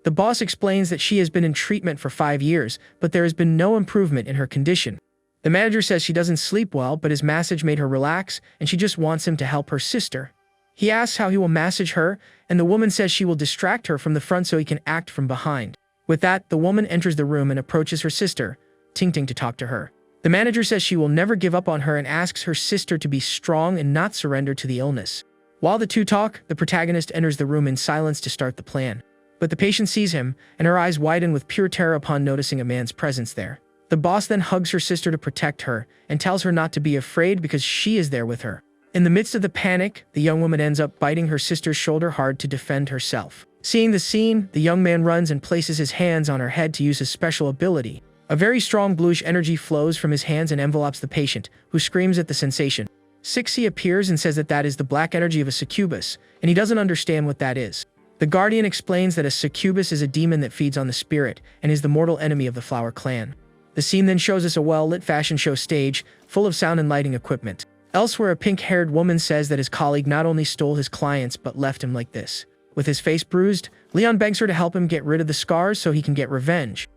The boss explains that she has been in treatment for 5 years, but there has been no improvement in her condition. The manager says she doesn't sleep well, but his massage made her relax, and she just wants him to help her sister. He asks how he will massage her, and the woman says she will distract her from the front so he can act from behind. With that, the woman enters the room and approaches her sister, Ting Ting, to talk to her. The manager says she will never give up on her and asks her sister to be strong and not surrender to the illness. While the two talk, the protagonist enters the room in silence to start the plan. But the patient sees him, and her eyes widen with pure terror upon noticing a man's presence there. The boss then hugs her sister to protect her, and tells her not to be afraid because she is there with her. In the midst of the panic, the young woman ends up biting her sister's shoulder hard to defend herself. Seeing the scene, the young man runs and places his hands on her head to use his special ability. A very strong bluish energy flows from his hands and envelopes the patient, who screams at the sensation. Sixie appears and says that that is the black energy of a succubus, and he doesn't understand what that is. The Guardian explains that a succubus is a demon that feeds on the spirit, and is the mortal enemy of the Flower Clan. The scene then shows us a well-lit fashion show stage, full of sound and lighting equipment. Elsewhere, a pink-haired woman says that his colleague not only stole his clients but left him like this. With his face bruised, Leon begs her to help him get rid of the scars so he can get revenge.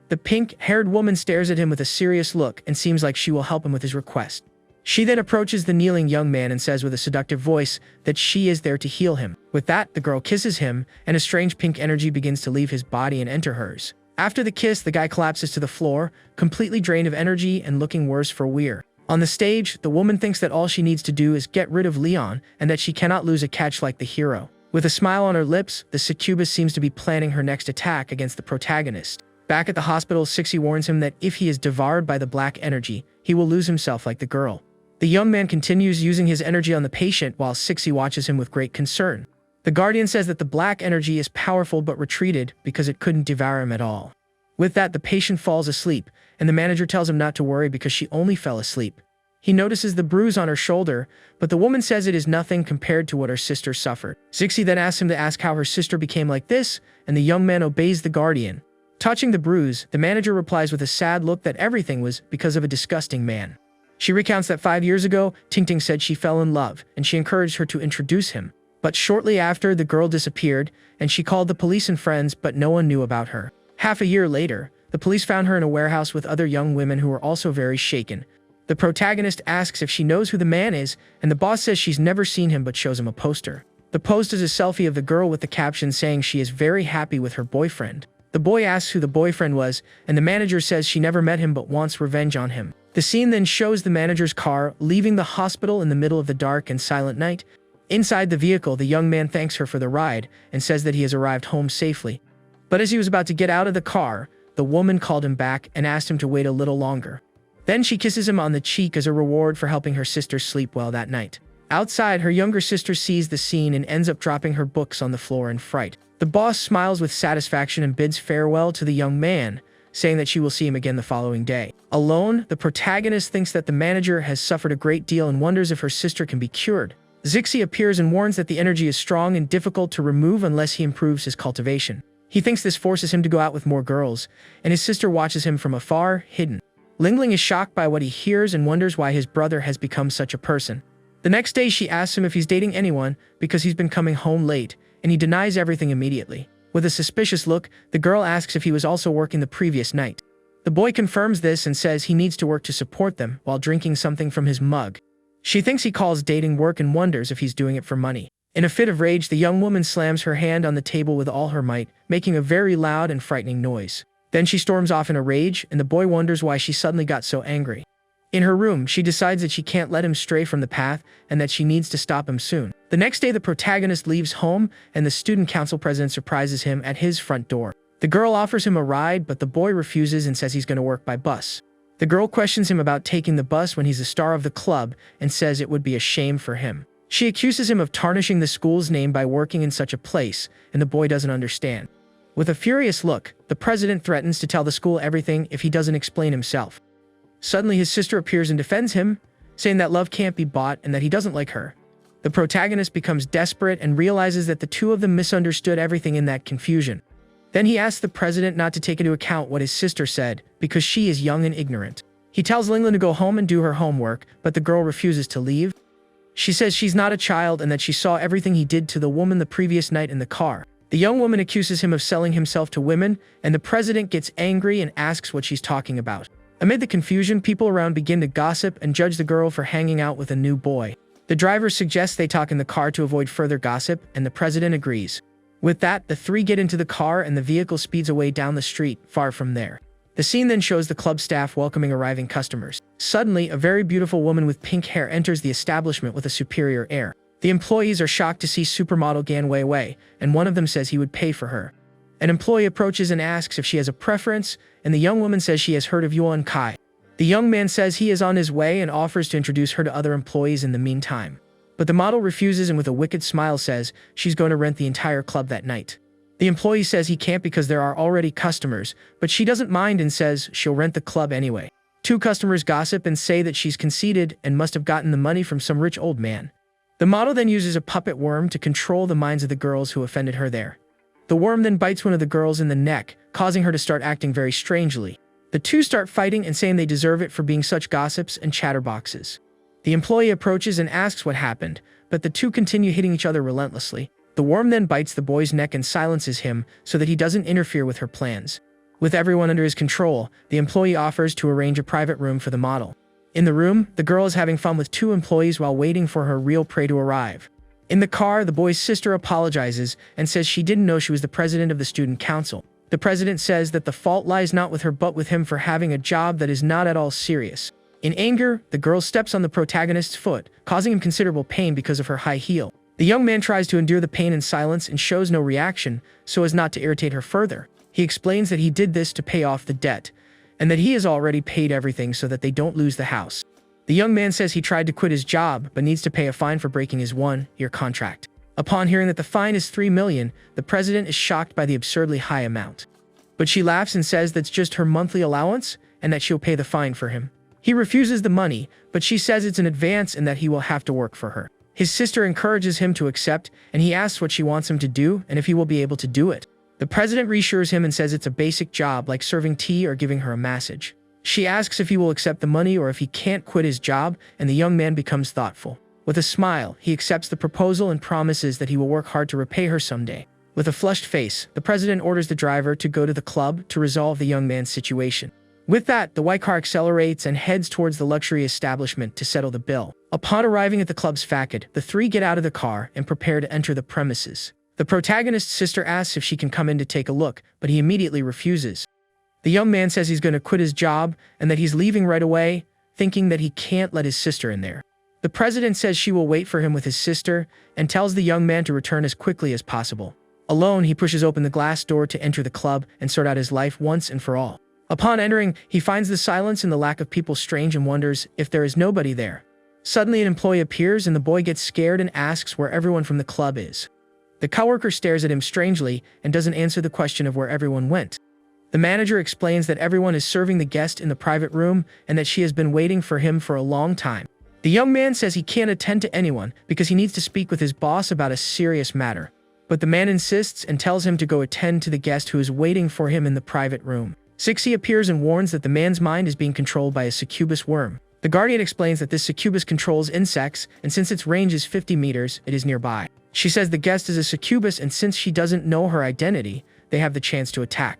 The pink-haired woman stares at him with a serious look and seems like she will help him with his request. She then approaches the kneeling young man and says with a seductive voice that she is there to heal him. With that, the girl kisses him, and a strange pink energy begins to leave his body and enter hers. After the kiss, the guy collapses to the floor, completely drained of energy and looking worse for wear. On the stage, the woman thinks that all she needs to do is get rid of Leon, and that she cannot lose a catch like the hero. With a smile on her lips, the succubus seems to be planning her next attack against the protagonist. Back at the hospital, Sixie warns him that if he is devoured by the black energy, he will lose himself like the girl. The young man continues using his energy on the patient while Sixie watches him with great concern. The Guardian says that the black energy is powerful but retreated because it couldn't devour him at all. With that, the patient falls asleep, and the manager tells him not to worry because she only fell asleep. He notices the bruise on her shoulder, but the woman says it is nothing compared to what her sister suffered. Sixie then asks him to ask how her sister became like this, and the young man obeys the Guardian. Touching the bruise, the manager replies with a sad look that everything was because of a disgusting man. She recounts that 5 years ago, Tingting said she fell in love, and she encouraged her to introduce him. But shortly after, the girl disappeared, and she called the police and friends, but no one knew about her. Half a year later, the police found her in a warehouse with other young women who were also very shaken. The protagonist asks if she knows who the man is, and the boss says she's never seen him but shows him a poster. The post is a selfie of the girl with the caption saying she is very happy with her boyfriend. The boy asks who the boyfriend was, and the manager says she never met him but wants revenge on him. The scene then shows the manager's car leaving the hospital in the middle of the dark and silent night. Inside the vehicle, the young man thanks her for the ride and says that he has arrived home safely. But as he was about to get out of the car, the woman called him back and asked him to wait a little longer. Then she kisses him on the cheek as a reward for helping her sister sleep well that night. Outside, her younger sister sees the scene and ends up dropping her books on the floor in fright. The boss smiles with satisfaction and bids farewell to the young man, saying that she will see him again the following day. Alone, the protagonist thinks that the manager has suffered a great deal and wonders if her sister can be cured. Zixi appears and warns that the energy is strong and difficult to remove unless he improves his cultivation. He thinks this forces him to go out with more girls, and his sister watches him from afar, hidden. Lingling is shocked by what he hears and wonders why his brother has become such a person. The next day, she asks him if he's dating anyone because he's been coming home late, and he denies everything immediately. With a suspicious look, the girl asks if he was also working the previous night. The boy confirms this and says he needs to work to support them while drinking something from his mug. She thinks he calls dating work and wonders if he's doing it for money. In a fit of rage, the young woman slams her hand on the table with all her might, making a very loud and frightening noise. Then she storms off in a rage, and the boy wonders why she suddenly got so angry. In her room, she decides that she can't let him stray from the path and that she needs to stop him soon. The next day, the protagonist leaves home, and the student council president surprises him at his front door. The girl offers him a ride, but the boy refuses and says he's going to work by bus. The girl questions him about taking the bus when he's the star of the club and says it would be a shame for him. She accuses him of tarnishing the school's name by working in such a place, and the boy doesn't understand. With a furious look, the president threatens to tell the school everything if he doesn't explain himself. Suddenly, his sister appears and defends him, saying that love can't be bought and that he doesn't like her. The protagonist becomes desperate and realizes that the two of them misunderstood everything in that confusion. Then he asks the president not to take into account what his sister said because she is young and ignorant. He tells Lingling to go home and do her homework, but the girl refuses to leave. She says she's not a child and that she saw everything he did to the woman the previous night in the car. The young woman accuses him of selling himself to women, and the president gets angry and asks what she's talking about. Amid the confusion, people around begin to gossip and judge the girl for hanging out with a new boy. The driver suggests they talk in the car to avoid further gossip, and the president agrees. With that, the three get into the car and the vehicle speeds away down the street, far from there. The scene then shows the club staff welcoming arriving customers. Suddenly, a very beautiful woman with pink hair enters the establishment with a superior air. The employees are shocked to see supermodel Gan Weiwei, and one of them says he would pay for her. An employee approaches and asks if she has a preference, and the young woman says she has heard of Yuan Kai. The young man says he is on his way and offers to introduce her to other employees in the meantime. But the model refuses and with a wicked smile says she's going to rent the entire club that night. The employee says he can't because there are already customers, but she doesn't mind and says she'll rent the club anyway. Two customers gossip and say that she's conceited and must have gotten the money from some rich old man. The model then uses a puppet worm to control the minds of the girls who offended her there. The worm then bites one of the girls in the neck, causing her to start acting very strangely. The two start fighting and saying they deserve it for being such gossips and chatterboxes. The employee approaches and asks what happened, but the two continue hitting each other relentlessly. The worm then bites the boy's neck and silences him so that he doesn't interfere with her plans. With everyone under his control, the employee offers to arrange a private room for the model. In the room, the girl is having fun with two employees while waiting for her real prey to arrive. In the car, the boy's sister apologizes and says she didn't know she was the president of the student council. The president says that the fault lies not with her but with him for having a job that is not at all serious. In anger, the girl steps on the protagonist's foot, causing him considerable pain because of her high heel. The young man tries to endure the pain in silence and shows no reaction so as not to irritate her further. He explains that he did this to pay off the debt, and that he has already paid everything so that they don't lose the house. The young man says he tried to quit his job but needs to pay a fine for breaking his one-year contract. Upon hearing that the fine is 3 million, the president is shocked by the absurdly high amount. But she laughs and says that's just her monthly allowance and that she'll pay the fine for him. He refuses the money, but she says it's an advance and that he will have to work for her. His sister encourages him to accept, and he asks what she wants him to do and if he will be able to do it. The president reassures him and says it's a basic job like serving tea or giving her a massage. She asks if he will accept the money or if he can't quit his job, and the young man becomes thoughtful. With a smile, he accepts the proposal and promises that he will work hard to repay her someday. With a flushed face, the president orders the driver to go to the club to resolve the young man's situation. With that, the white car accelerates and heads towards the luxury establishment to settle the bill. Upon arriving at the club's facade, the three get out of the car and prepare to enter the premises. The protagonist's sister asks if she can come in to take a look, but he immediately refuses. The young man says he's going to quit his job and that he's leaving right away, thinking that he can't let his sister in there. The president says she will wait for him with his sister and tells the young man to return as quickly as possible. Alone, he pushes open the glass door to enter the club and sort out his life once and for all. Upon entering, he finds the silence and the lack of people strange and wonders if there is nobody there. Suddenly, an employee appears and the boy gets scared and asks where everyone from the club is. The coworker stares at him strangely and doesn't answer the question of where everyone went. The manager explains that everyone is serving the guest in the private room and that she has been waiting for him for a long time. The young man says he can't attend to anyone because he needs to speak with his boss about a serious matter. But the man insists and tells him to go attend to the guest who is waiting for him in the private room. Sixie appears and warns that the man's mind is being controlled by a succubus worm. The guardian explains that this succubus controls insects, and since its range is 50 meters, it is nearby. She says the guest is a succubus, and since she doesn't know her identity, they have the chance to attack.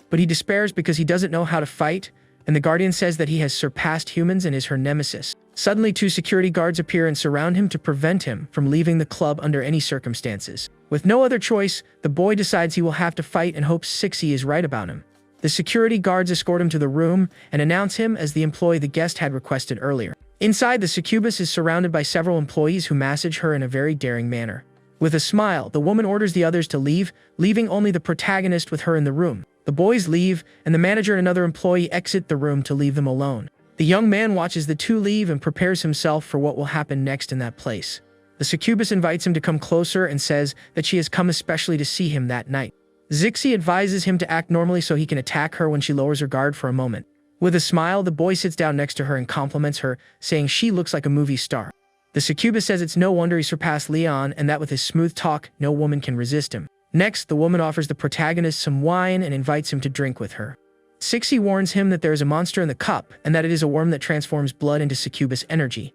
But he despairs because he doesn't know how to fight, and the guardian says that he has surpassed humans and is her nemesis. Suddenly, two security guards appear and surround him to prevent him from leaving the club under any circumstances. With no other choice, the boy decides he will have to fight and hopes Sixie is right about him. The security guards escort him to the room and announce him as the employee the guest had requested earlier. Inside, the succubus is surrounded by several employees who massage her in a very daring manner. With a smile, the woman orders the others to leave, leaving only the protagonist with her in the room. The boys leave, and the manager and another employee exit the room to leave them alone. The young man watches the two leave and prepares himself for what will happen next in that place. The succubus invites him to come closer and says that she has come especially to see him that night. Zixi advises him to act normally so he can attack her when she lowers her guard for a moment. With a smile, the boy sits down next to her and compliments her, saying she looks like a movie star. The succubus says it's no wonder he surpassed Leon and that with his smooth talk, no woman can resist him. Next, the woman offers the protagonist some wine and invites him to drink with her. Zixi warns him that there is a monster in the cup and that it is a worm that transforms blood into succubus energy.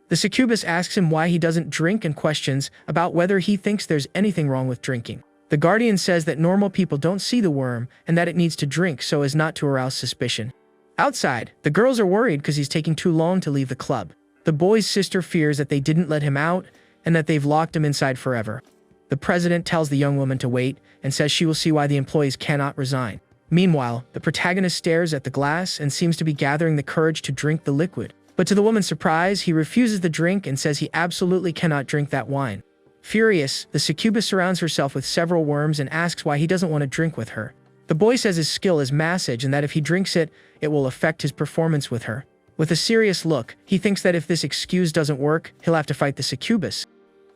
The succubus asks him why he doesn't drink and questions about whether he thinks there's anything wrong with drinking. The guardian says that normal people don't see the worm and that it needs to drink so as not to arouse suspicion. Outside, the girls are worried because he's taking too long to leave the club. The boy's sister fears that they didn't let him out and that they've locked him inside forever. The president tells the young woman to wait and says she will see why the employees cannot resign. Meanwhile, the protagonist stares at the glass and seems to be gathering the courage to drink the liquid. But to the woman's surprise, he refuses the drink and says he absolutely cannot drink that wine. Furious, the succubus surrounds herself with several worms and asks why he doesn't want to drink with her. The boy says his skill is massage and that if he drinks it, it will affect his performance with her. With a serious look, he thinks that if this excuse doesn't work, he'll have to fight the succubus.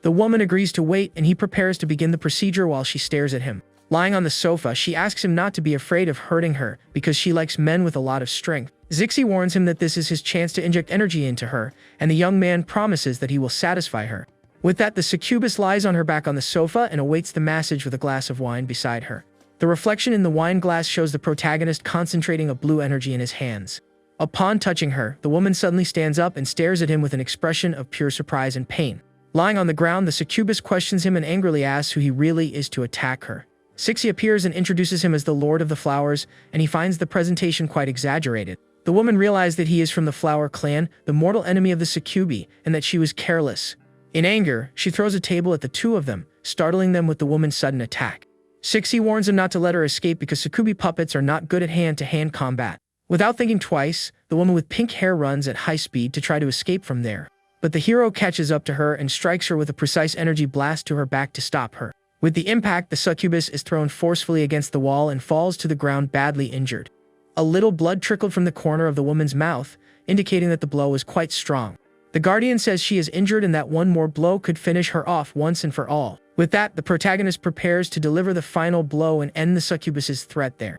The woman agrees to wait and he prepares to begin the procedure while she stares at him. Lying on the sofa, she asks him not to be afraid of hurting her because she likes men with a lot of strength. Zixi warns him that this is his chance to inject energy into her, and the young man promises that he will satisfy her. With that, the succubus lies on her back on the sofa and awaits the massage with a glass of wine beside her. The reflection in the wine glass shows the protagonist concentrating a blue energy in his hands. Upon touching her, the woman suddenly stands up and stares at him with an expression of pure surprise and pain. Lying on the ground, the succubus questions him and angrily asks who he really is to attack her. Zixi appears and introduces him as the Lord of the Flowers, and he finds the presentation quite exaggerated. The woman realized that he is from the Flower clan, the mortal enemy of the succubi, and that she was careless. In anger, she throws a table at the two of them, startling them with the woman's sudden attack. Zixi warns him not to let her escape because succubi puppets are not good at hand-to-hand combat. Without thinking twice, the woman with pink hair runs at high speed to try to escape from there. But the hero catches up to her and strikes her with a precise energy blast to her back to stop her. With the impact, the succubus is thrown forcefully against the wall and falls to the ground badly injured. A little blood trickled from the corner of the woman's mouth, indicating that the blow was quite strong. The guardian says she is injured and that one more blow could finish her off once and for all. With that, the protagonist prepares to deliver the final blow and end the succubus's threat there.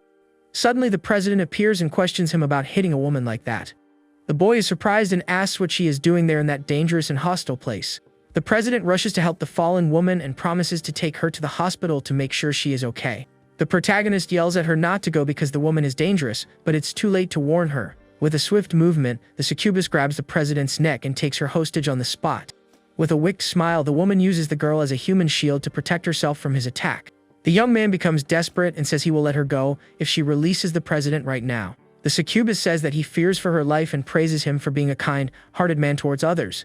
Suddenly, the president appears and questions him about hitting a woman like that. The boy is surprised and asks what she is doing there in that dangerous and hostile place. The president rushes to help the fallen woman and promises to take her to the hospital to make sure she is okay. The protagonist yells at her not to go because the woman is dangerous, but it's too late to warn her. With a swift movement, the succubus grabs the president's neck and takes her hostage on the spot. With a wicked smile, the woman uses the girl as a human shield to protect herself from his attack. The young man becomes desperate and says he will let her go if she releases the president right now. The succubus says that he fears for her life and praises him for being a kind-hearted man towards others.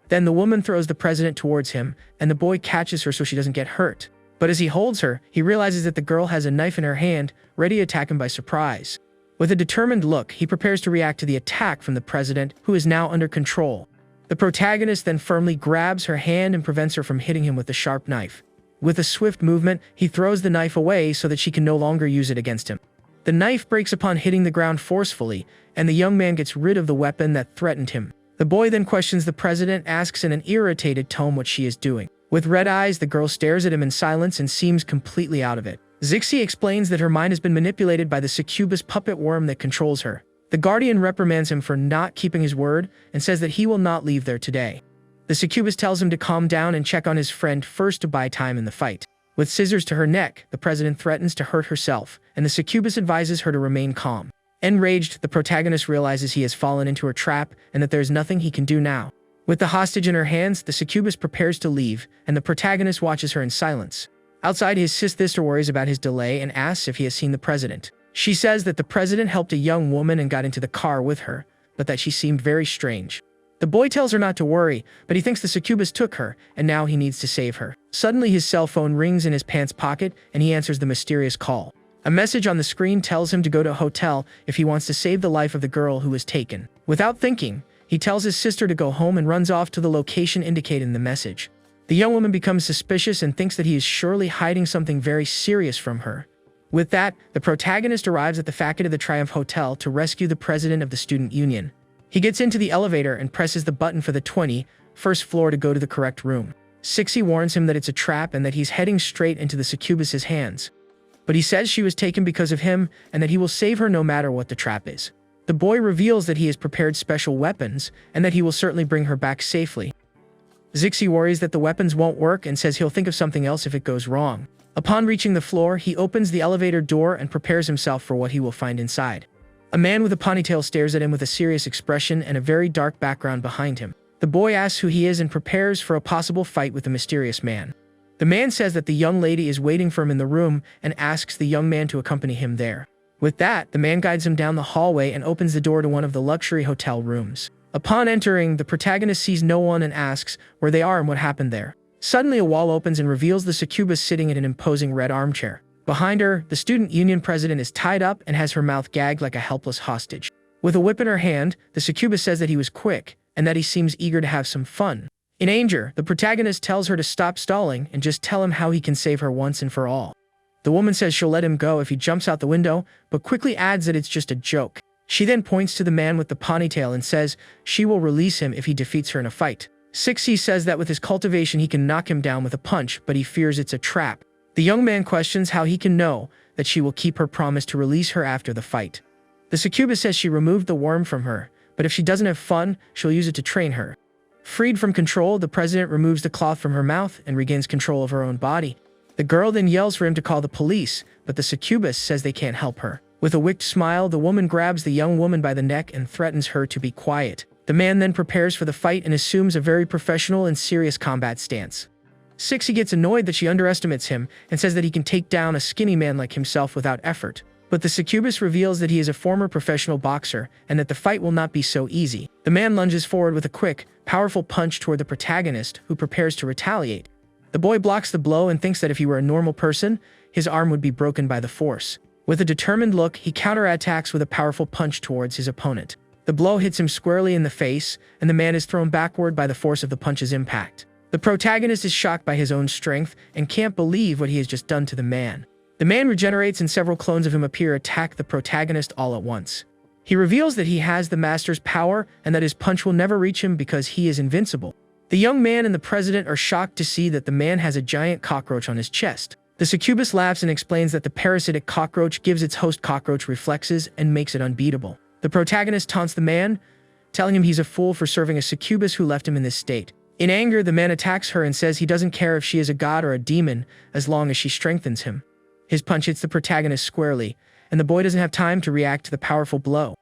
Then the woman throws the president towards him, and the boy catches her so she doesn't get hurt. But as he holds her, he realizes that the girl has a knife in her hand, ready to attack him by surprise. With a determined look, he prepares to react to the attack from the president, who is now under control. The protagonist then firmly grabs her hand and prevents her from hitting him with the sharp knife. With a swift movement, he throws the knife away so that she can no longer use it against him. The knife breaks upon hitting the ground forcefully, and the young man gets rid of the weapon that threatened him. The boy then questions the president, asks in an irritated tone what she is doing. With red eyes, the girl stares at him in silence and seems completely out of it. Zixi explains that her mind has been manipulated by the succubus puppet worm that controls her. The guardian reprimands him for not keeping his word and says that he will not leave there today. The succubus tells him to calm down and check on his friend first to buy time in the fight. With scissors to her neck, the president threatens to hurt herself, and the succubus advises her to remain calm. Enraged, the protagonist realizes he has fallen into her trap and that there is nothing he can do now. With the hostage in her hands, the succubus prepares to leave, and the protagonist watches her in silence. Outside, his sister worries about his delay and asks if he has seen the president. She says that the president helped a young woman and got into the car with her, but that she seemed very strange. The boy tells her not to worry, but he thinks the succubus took her, and now he needs to save her. Suddenly, his cell phone rings in his pants pocket, and he answers the mysterious call. A message on the screen tells him to go to a hotel if he wants to save the life of the girl who was taken. Without thinking, he tells his sister to go home and runs off to the location indicated in the message. The young woman becomes suspicious and thinks that he is surely hiding something very serious from her. With that, the protagonist arrives at the Facade of the Triumph Hotel to rescue the president of the student union. He gets into the elevator and presses the button for the 21st floor to go to the correct room. Zixi warns him that it's a trap and that he's heading straight into the succubus's hands. But he says she was taken because of him and that he will save her no matter what the trap is. The boy reveals that he has prepared special weapons and that he will certainly bring her back safely. Zixi worries that the weapons won't work and says he'll think of something else if it goes wrong. Upon reaching the floor, he opens the elevator door and prepares himself for what he will find inside. A man with a ponytail stares at him with a serious expression and a very dark background behind him. The boy asks who he is and prepares for a possible fight with the mysterious man. The man says that the young lady is waiting for him in the room and asks the young man to accompany him there. With that, the man guides him down the hallway and opens the door to one of the luxury hotel rooms. Upon entering, the protagonist sees no one and asks where they are and what happened there. Suddenly, a wall opens and reveals the succubus sitting in an imposing red armchair. Behind her, the student union president is tied up and has her mouth gagged like a helpless hostage. With a whip in her hand, the succubus says that he was quick and that he seems eager to have some fun. In anger, the protagonist tells her to stop stalling and just tell him how he can save her once and for all. The woman says she'll let him go if he jumps out the window, but quickly adds that it's just a joke. She then points to the man with the ponytail and says she will release him if he defeats her in a fight. 6C says that with his cultivation he can knock him down with a punch, but he fears it's a trap. The young man questions how he can know that she will keep her promise to release her after the fight. The succubus says she removed the worm from her, but if she doesn't have fun, she'll use it to train her. Freed from control, the president removes the cloth from her mouth and regains control of her own body. The girl then yells for him to call the police, but the succubus says they can't help her. With a wicked smile, the woman grabs the young woman by the neck and threatens her to be quiet. The man then prepares for the fight and assumes a very professional and serious combat stance. 6 gets annoyed that she underestimates him and says that he can take down a skinny man like himself without effort. But the succubus reveals that he is a former professional boxer and that the fight will not be so easy. The man lunges forward with a quick, powerful punch toward the protagonist, who prepares to retaliate. The boy blocks the blow and thinks that if he were a normal person, his arm would be broken by the force. With a determined look, he counterattacks with a powerful punch towards his opponent. The blow hits him squarely in the face, and the man is thrown backward by the force of the punch's impact. The protagonist is shocked by his own strength and can't believe what he has just done to the man. The man regenerates and several clones of him appear attack the protagonist all at once. He reveals that he has the master's power and that his punch will never reach him because he is invincible. The young man and the president are shocked to see that the man has a giant cockroach on his chest. The succubus laughs and explains that the parasitic cockroach gives its host cockroach reflexes and makes it unbeatable. The protagonist taunts the man, telling him he's a fool for serving a succubus who left him in this state. In anger, the man attacks her and says he doesn't care if she is a god or a demon as long as she strengthens him. His punch hits the protagonist squarely, and the boy doesn't have time to react to the powerful blow.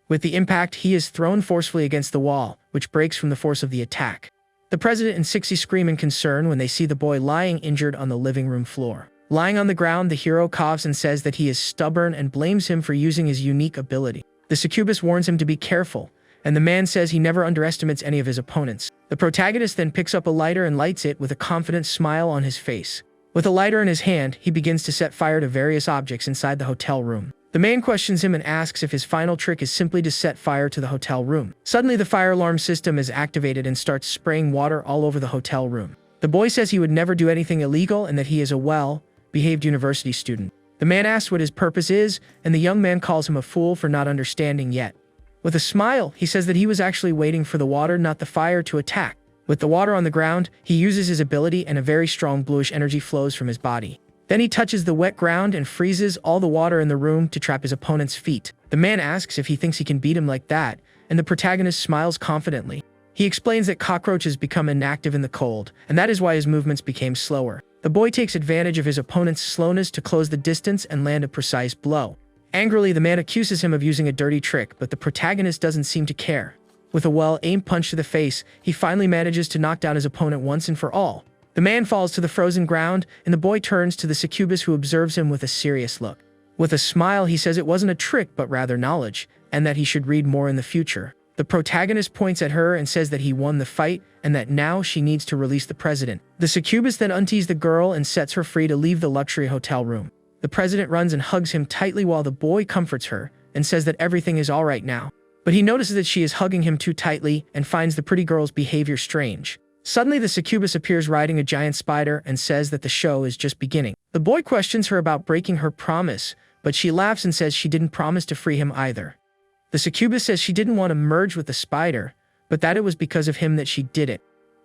With the impact, he is thrown forcefully against the wall, which breaks from the force of the attack. The president and 6 scream in concern when they see the boy lying injured on the living room floor. Lying on the ground, the hero coughs and says that he is stubborn and blames him for using his unique ability. The succubus warns him to be careful, and the man says he never underestimates any of his opponents. The protagonist then picks up a lighter and lights it with a confident smile on his face. With a lighter in his hand, he begins to set fire to various objects inside the hotel room. The man questions him and asks if his final trick is simply to set fire to the hotel room. Suddenly, the fire alarm system is activated and starts spraying water all over the hotel room. The boy says he would never do anything illegal and that he is a well-behaved university student. The man asks what his purpose is, and the young man calls him a fool for not understanding yet. With a smile, he says that he was actually waiting for the water, not the fire, to attack. With the water on the ground, he uses his ability and a very strong bluish energy flows from his body. Then he touches the wet ground and freezes all the water in the room to trap his opponent's feet. The man asks if he thinks he can beat him like that, and the protagonist smiles confidently. He explains that cockroaches become inactive in the cold, and that is why his movements became slower. The boy takes advantage of his opponent's slowness to close the distance and land a precise blow. Angrily, the man accuses him of using a dirty trick, but the protagonist doesn't seem to care. With a well-aimed punch to the face, he finally manages to knock down his opponent once and for all. The man falls to the frozen ground, and the boy turns to the succubus, who observes him with a serious look. With a smile, he says it wasn't a trick but rather knowledge, and that he should read more in the future. The protagonist points at her and says that he won the fight and that now she needs to release the president. The succubus then untees the girl and sets her free to leave the luxury hotel room. The president runs and hugs him tightly while the boy comforts her and says that everything is all right now. But he notices that she is hugging him too tightly and finds the pretty girl's behavior strange. Suddenly, the succubus appears riding a giant spider and says that the show is just beginning. The boy questions her about breaking her promise, but she laughs and says she didn't promise to free him either. The succubus says she didn't want to merge with the spider, but that it was because of him that she did it.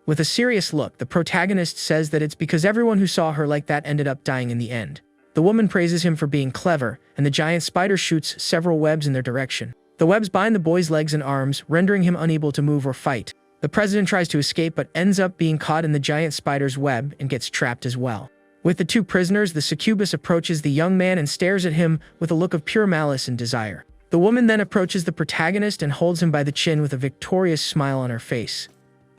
With a serious look, the protagonist says that it's because everyone who saw her like that ended up dying in the end. The woman praises him for being clever, and the giant spider shoots several webs in their direction. The webs bind the boy's legs and arms, rendering him unable to move or fight. The president tries to escape but ends up being caught in the giant spider's web and gets trapped as well. With the two prisoners, the succubus approaches the young man and stares at him with a look of pure malice and desire. The woman then approaches the protagonist and holds him by the chin with a victorious smile on her face.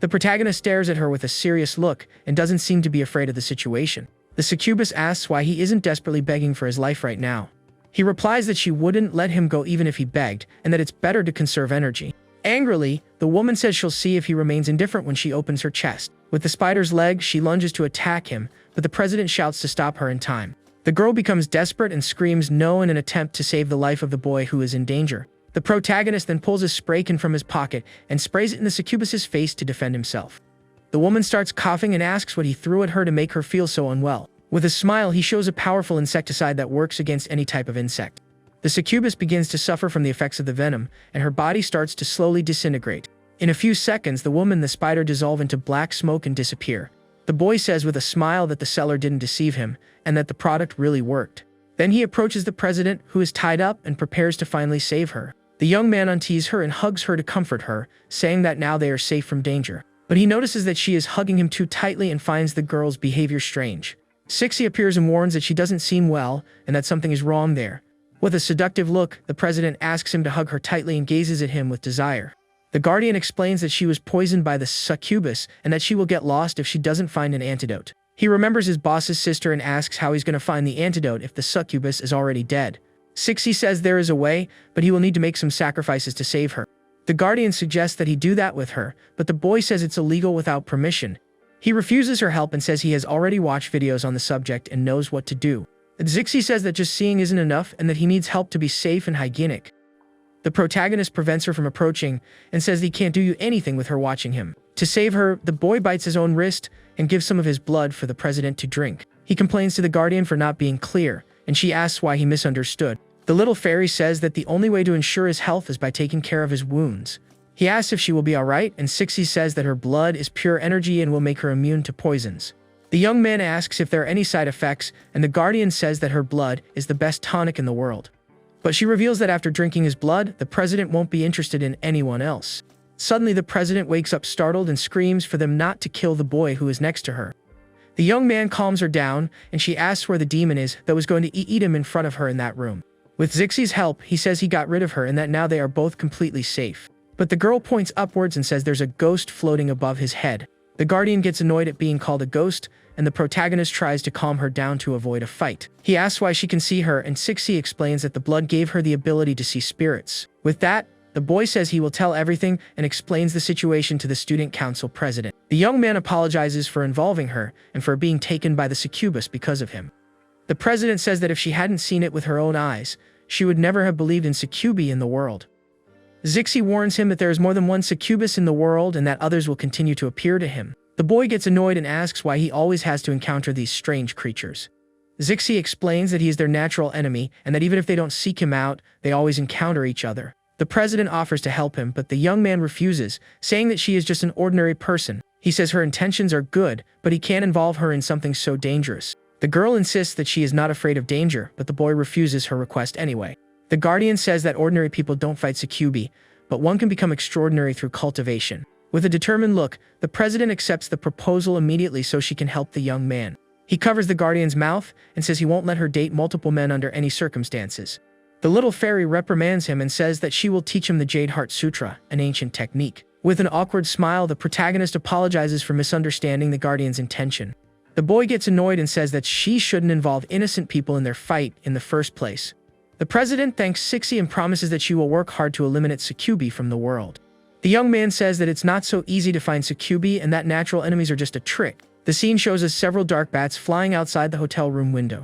The protagonist stares at her with a serious look and doesn't seem to be afraid of the situation. The succubus asks why he isn't desperately begging for his life right now. He replies that she wouldn't let him go even if he begged, and that it's better to conserve energy. Angrily, the woman says she'll see if he remains indifferent when she opens her chest. With the spider's leg, she lunges to attack him, but the president shouts to stop her in time. The girl becomes desperate and screams no in an attempt to save the life of the boy who is in danger. The protagonist then pulls a spray can from his pocket and sprays it in the succubus's face to defend himself. The woman starts coughing and asks what he threw at her to make her feel so unwell. With a smile, he shows a powerful insecticide that works against any type of insect. The succubus begins to suffer from the effects of the venom, and her body starts to slowly disintegrate. In a few seconds, the woman and the spider dissolve into black smoke and disappear. The boy says with a smile that the seller didn't deceive him, and that the product really worked. Then he approaches the president, who is tied up, and prepares to finally save her. The young man untees her and hugs her to comfort her, saying that now they are safe from danger. But he notices that she is hugging him too tightly and finds the girl's behavior strange. Sixie appears and warns that she doesn't seem well, and that something is wrong there. With a seductive look, the president asks him to hug her tightly and gazes at him with desire. The guardian explains that she was poisoned by the succubus and that she will get lost if she doesn't find an antidote. He remembers his boss's sister and asks how he's going to find the antidote if the succubus is already dead. Sixie says there is a way, but he will need to make some sacrifices to save her. The guardian suggests that he do that with her, but the boy says it's illegal without permission. He refuses her help and says he has already watched videos on the subject and knows what to do. Sixie says that just seeing isn't enough and that he needs help to be safe and hygienic. The protagonist prevents her from approaching and says he can't do anything with her watching him. To save her, the boy bites his own wrist and gives some of his blood for the president to drink. He complains to the guardian for not being clear, and she asks why he misunderstood. The little fairy says that the only way to ensure his health is by taking care of his wounds. He asks if she will be alright, and Sixie says that her blood is pure energy and will make her immune to poisons. The young man asks if there are any side effects, and the guardian says that her blood is the best tonic in the world. But she reveals that after drinking his blood, the president won't be interested in anyone else. Suddenly, the president wakes up startled and screams for them not to kill the boy who is next to her. The young man calms her down, and she asks where the demon is that was going to eat him in front of her in that room. With Zixie's help, he says he got rid of her and that now they are both completely safe. But the girl points upwards and says there's a ghost floating above his head. The guardian gets annoyed at being called a ghost, and the protagonist tries to calm her down to avoid a fight. He asks why she can see her, and Sixie explains that the blood gave her the ability to see spirits. With that, the boy says he will tell everything and explains the situation to the student council president. The young man apologizes for involving her and for being taken by the succubus because of him. The president says that if she hadn't seen it with her own eyes, she would never have believed in succubi in the world. Zixie warns him that there is more than one succubus in the world and that others will continue to appear to him. The boy gets annoyed and asks why he always has to encounter these strange creatures. Zixie explains that he is their natural enemy and that even if they don't seek him out, they always encounter each other. The president offers to help him, but the young man refuses, saying that she is just an ordinary person. He says her intentions are good, but he can't involve her in something so dangerous. The girl insists that she is not afraid of danger, but the boy refuses her request anyway. The guardian says that ordinary people don't fight succubi, but one can become extraordinary through cultivation. With a determined look, the president accepts the proposal immediately so she can help the young man. He covers the guardian's mouth and says he won't let her date multiple men under any circumstances. The little fairy reprimands him and says that she will teach him the Jade Heart Sutra, an ancient technique. With an awkward smile, the protagonist apologizes for misunderstanding the guardian's intention. The boy gets annoyed and says that she shouldn't involve innocent people in their fight in the first place. The president thanks Sixie and promises that she will work hard to eliminate succubi from the world. The young man says that it's not so easy to find succubi and that natural enemies are just a trick. The scene shows us several dark bats flying outside the hotel room window.